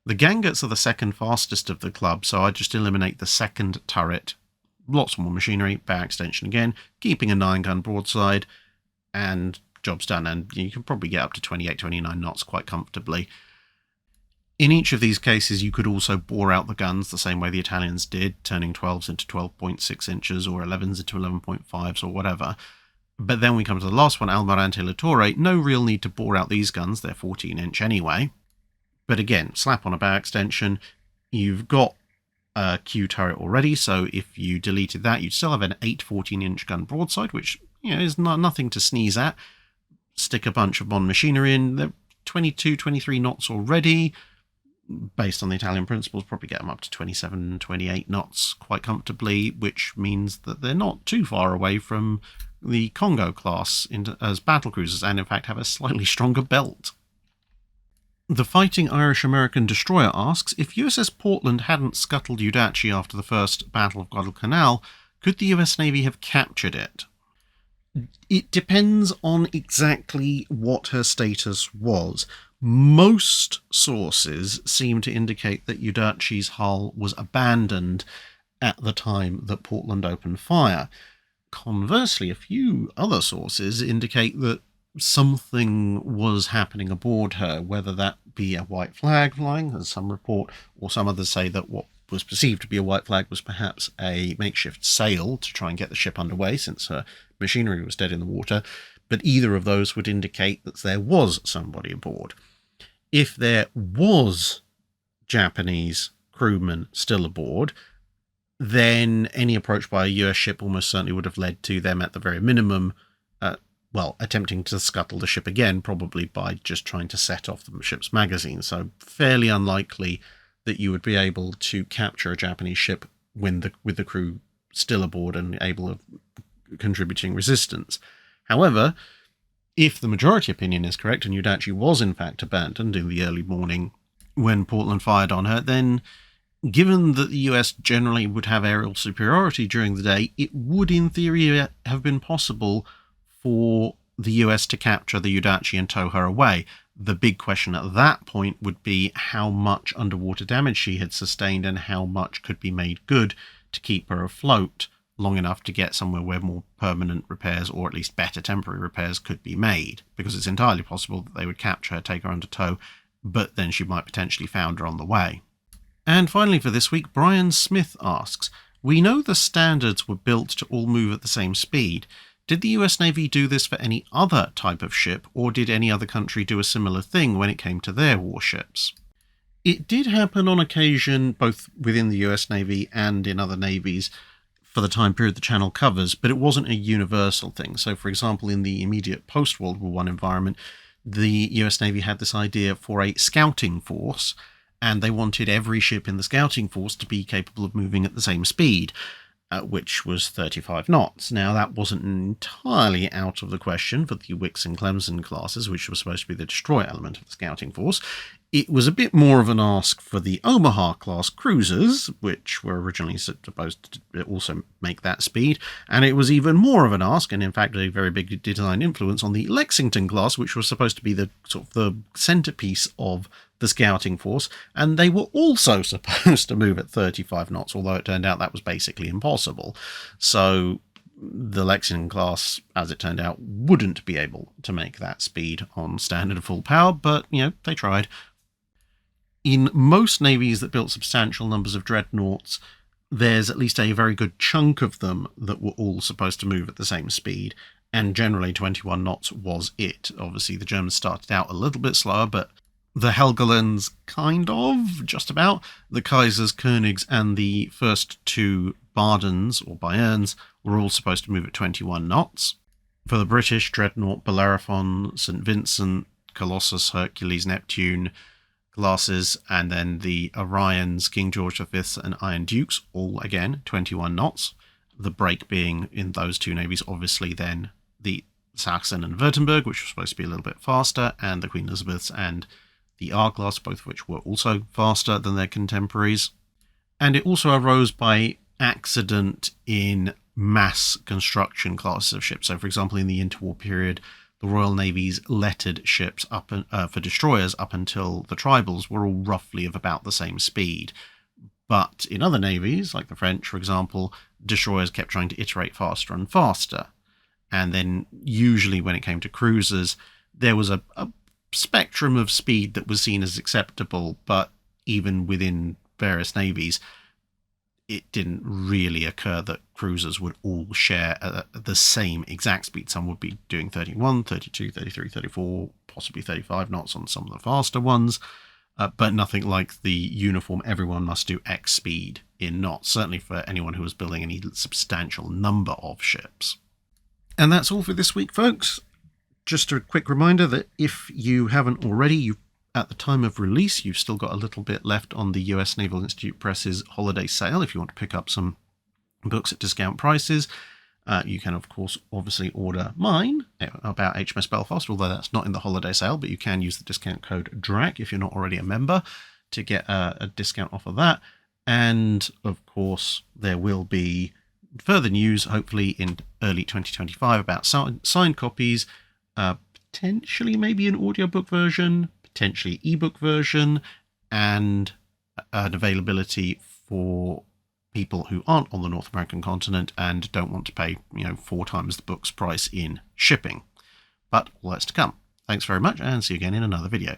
The Gangets are the second fastest of the club, so I'd just eliminate the second turret, lots more machinery, bow extension again, keeping a 9-gun broadside, and job's done, and you can probably get up to 28, 29 knots quite comfortably. In each of these cases, you could also bore out the guns the same way the Italians did, turning 12s into 12.6 inches or 11s into 11.5s or whatever. But then we come to the last one, Almirante Litore. No real need to bore out these guns, they're 14-inch anyway. But again, slap on a bow extension, you've got a Q turret already, so if you deleted that, you'd still have an 8 14-inch gun broadside, which is nothing to sneeze at. Stick a bunch of modern machinery in, they're 22, 23 knots already. Based on the Italian principles, probably get them up to 27, 28 knots quite comfortably, which means that they're not too far away from the Congo class as battle cruisers, and in fact have a slightly stronger belt. The Fighting Irish-American Destroyer asks, if USS Portland hadn't scuttled Yuudachi after the first Battle of Guadalcanal, could the US Navy have captured it? It depends on exactly what her status was. Most sources seem to indicate that Yuudachi's hull was abandoned at the time that Portland opened fire. Conversely, a few other sources indicate that something was happening aboard her, whether that be a white flag flying, as some report, or some others say that what was perceived to be a white flag was perhaps a makeshift sail to try and get the ship underway since her machinery was dead in the water. But either of those would indicate that there was somebody aboard. If there was Japanese crewmen still aboard, then any approach by a US ship almost certainly would have led to them at the very minimum, attempting to scuttle the ship again, probably by just trying to set off the ship's magazine. So fairly unlikely that you would be able to capture a Japanese ship with the crew still aboard and able of contributing resistance. However, if the majority opinion is correct and Yuudachi was in fact abandoned in the early morning when Portland fired on her, then given that the US generally would have aerial superiority during the day, it would in theory have been possible for the US to capture the Yuudachi and tow her away. The big question at that point would be how much underwater damage she had sustained and how much could be made good to keep her afloat long enough to get somewhere where more permanent repairs, or at least better temporary repairs, could be made, because it's entirely possible that they would capture her, take her under tow, but then she might potentially founder on the way. And finally for this week, Brian Smith asks, we know the standards were built to all move at the same speed. Did the US Navy do this for any other type of ship, or did any other country do a similar thing when it came to their warships? It did happen on occasion, both within the US Navy and in other navies, for the time period the channel covers, but it wasn't a universal thing. So, for example, in the immediate post-World War I environment, the US Navy had this idea for a scouting force, and they wanted every ship in the scouting force to be capable of moving at the same speed, which was 35 knots. Now, that wasn't entirely out of the question for the Wickes and Clemson classes, which was supposed to be the destroyer element of the scouting force. It was a bit more of an ask for the Omaha-class cruisers, which were originally supposed to also make that speed, and it was even more of an ask, and in fact a very big design influence, on the Lexington-class, which was supposed to be the sort of the centerpiece of the scouting force, and they were also supposed to move at 35 knots, although it turned out that was basically impossible. So the Lexington class, as it turned out, wouldn't be able to make that speed on standard full power, but, they tried. In most navies that built substantial numbers of dreadnoughts, there's at least a very good chunk of them that were all supposed to move at the same speed, and generally 21 knots was it. Obviously, the Germans started out a little bit slower, but the Helgolands kind of, just about. The Kaisers, Königs, and the first two Bardens, or Bayerns, were all supposed to move at 21 knots. For the British, Dreadnought, Bellerophon, St. Vincent, Colossus, Hercules, Neptune classes, and then the Orions, King George V, and Iron Dukes, all again 21 knots. The break being in those two navies, obviously, then the Sachsen and Württemberg, which were supposed to be a little bit faster, and the Queen Elizabeths and the R-class, both of which were also faster than their contemporaries. And it also arose by accident in mass construction classes of ships. So, for example, in the interwar period, the Royal Navy's lettered ships for destroyers up until the tribals were all roughly of about the same speed. But in other navies, like the French, for example, destroyers kept trying to iterate faster and faster. And then usually when it came to cruisers, there was a spectrum of speed that was seen as acceptable, but even within various navies, it didn't really occur that cruisers would all share the same exact speed. Some would be doing 31, 32, 33, 34, possibly 35 knots on some of the faster ones, but nothing like the uniform everyone must do X speed in knots, certainly for anyone who was building any substantial number of ships. And that's all for this week, folks. Just a quick reminder that if you haven't already, at the time of release, you've still got a little bit left on the US Naval Institute Press's holiday sale. If you want to pick up some books at discount prices, you can, of course, obviously order mine about HMS Belfast, although that's not in the holiday sale, but you can use the discount code DRAC if you're not already a member to get a discount off of that. And, of course, there will be further news, hopefully in early 2025, about signed copies, potentially maybe an audiobook version, potentially ebook version, and an availability for people who aren't on the North American continent and don't want to pay 4 times the book's price in shipping. But all that's to come. Thanks very much, and see you again in another video.